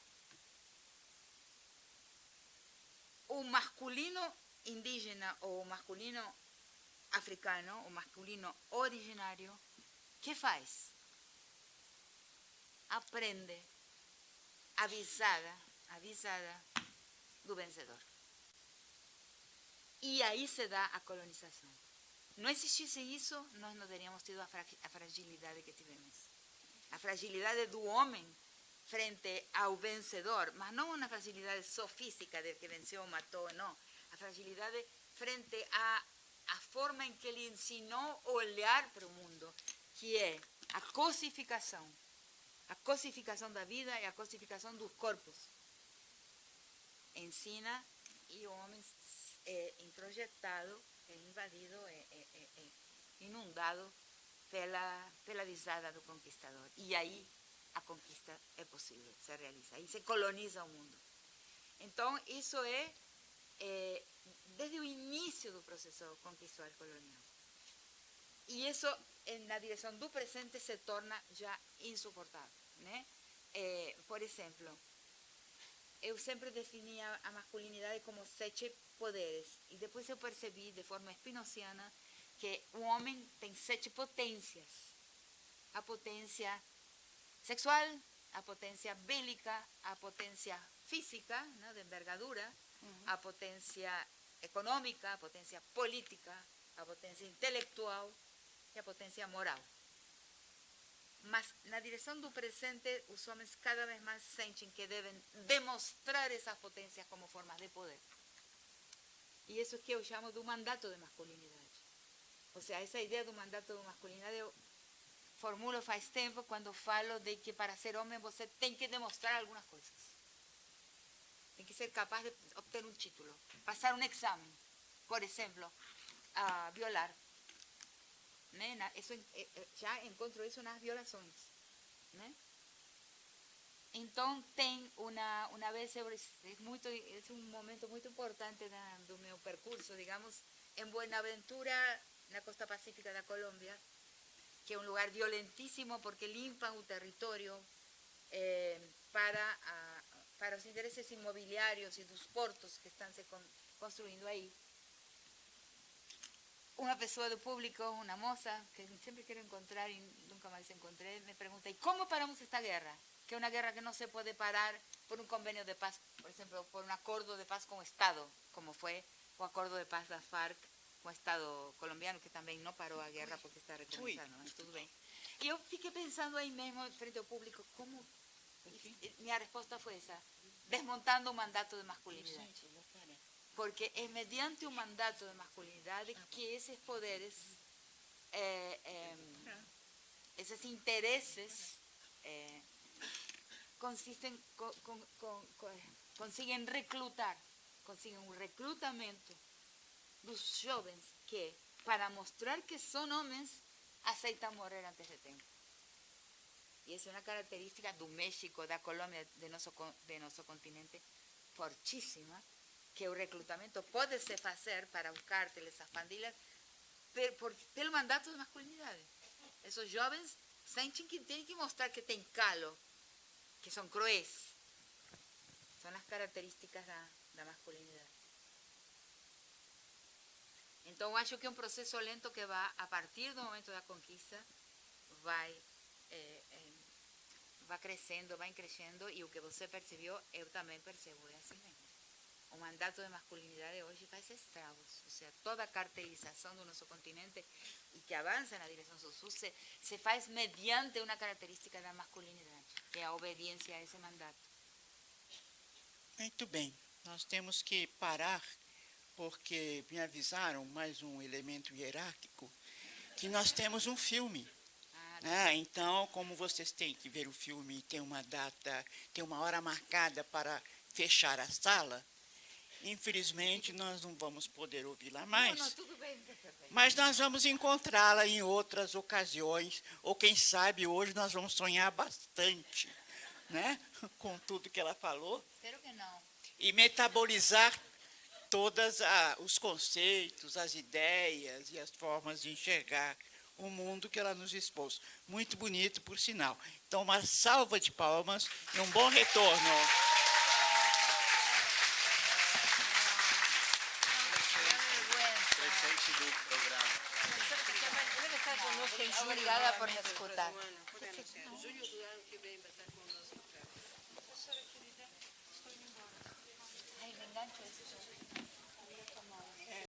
o masculino indígena ou o masculino africano, o masculino originário, que faz? Aprende avisada do vencedor. E aí se dá a colonização. Não existisse isso, nós não teríamos tido a fragilidade que tivemos. A fragilidade do homem frente ao vencedor, mas não uma fragilidade só física de que venceu ou matou, não. A fragilidade frente à forma em que ele ensinou a olhar para o mundo, que é a cosificação da vida e a cosificação dos corpos. Ensina e o homem é introjetado, é invadido, é inundado pela visada do conquistador. E aí a conquista é possível, se realiza. Aí se coloniza o mundo. Então, isso é desde o início do processo conquistador colonial. E isso, na direção do presente, se torna já insuportável, né? Por exemplo, eu sempre definia a masculinidade como 7 poderes. E depois eu percebi, de forma spinociana, que o homem tem 7 potências. A potência sexual, a potência bélica, a potência física, né, de envergadura, a potência econômica, a potência política, a potência intelectual e a potência moral. Mas, na direção do presente, os homens cada vez mais sentem que devem demonstrar essas potências como formas de poder. E isso que eu chamo do mandato de masculinidade. Ou seja, essa ideia do mandato de masculinidade eu formulo faz tempo quando falo de que para ser homem você tem que demonstrar algumas coisas. Tem que ser capaz de obter um título, passar um exame, por exemplo, violar. Né? Isso, já encontro isso nas violações. Né? Então, tem uma vez, é um momento muito importante do meu percurso, digamos, em Buenaventura, na costa pacífica da Colômbia, que é um lugar violentíssimo porque limpam o território para os interesses imobiliários e dos portos que estão se construindo aí. Uma pessoa do público, uma moça, que sempre quero encontrar e nunca mais encontrei, me pergunta, ¿y cómo paramos esta guerra? Que é uma guerra que não se pode parar por um convênio de paz, por exemplo, por um acordo de paz com o Estado, como foi o acordo de paz da FARC com o Estado colombiano, que também não parou a guerra porque está recomeçando, mas tudo bem. E eu fiquei pensando aí mesmo, frente ao público, como... Minha resposta foi essa, desmontando o mandato de masculinidade. Porque é mediante o mandato de masculinidade que esses poderes, esses interesses, conseguem reclutar, conseguem um recrutamento dos jovens que, para mostrar que são homens, aceitam morrer antes de tempo. E essa é uma característica do México, da Colômbia, de nosso continente, fortíssima, que o reclutamento pode se fazer para os cárteles, as pandilhas, pelo mandato de masculinidade. Esses jovens sentem que têm que mostrar que têm calo, que são cruéis. São as características da masculinidade. Então, acho que é um processo lento que vai, a partir do momento da conquista, vai crescendo, e o que você percebeu, eu também percebo, é assim mesmo. O mandato de masculinidade hoje faz estragos, ou seja, toda a caracterização do nosso continente e que avança na direção sul se faz mediante uma característica da masculinidade, que é a obediência a esse mandato. Muito bem, nós temos que parar, porque me avisaram, mais um elemento hierárquico, que nós temos um filme. Então, como vocês têm que ver o filme, tem uma data, tem uma hora marcada para fechar a sala, infelizmente nós não vamos poder ouvi-la mais. Não, tudo bem. Mas nós vamos encontrá-la em outras ocasiões, ou quem sabe hoje nós vamos sonhar bastante, né? Com tudo que ela falou. Espero que não. E metabolizar todos os conceitos, as ideias e as formas de enxergar o mundo que ela nos expôs. Muito bonito, por sinal. Então, uma salva de palmas e um bom retorno. Presente do programa. Obrigada por me escutar. Julho do ano que vem vai estar conosco.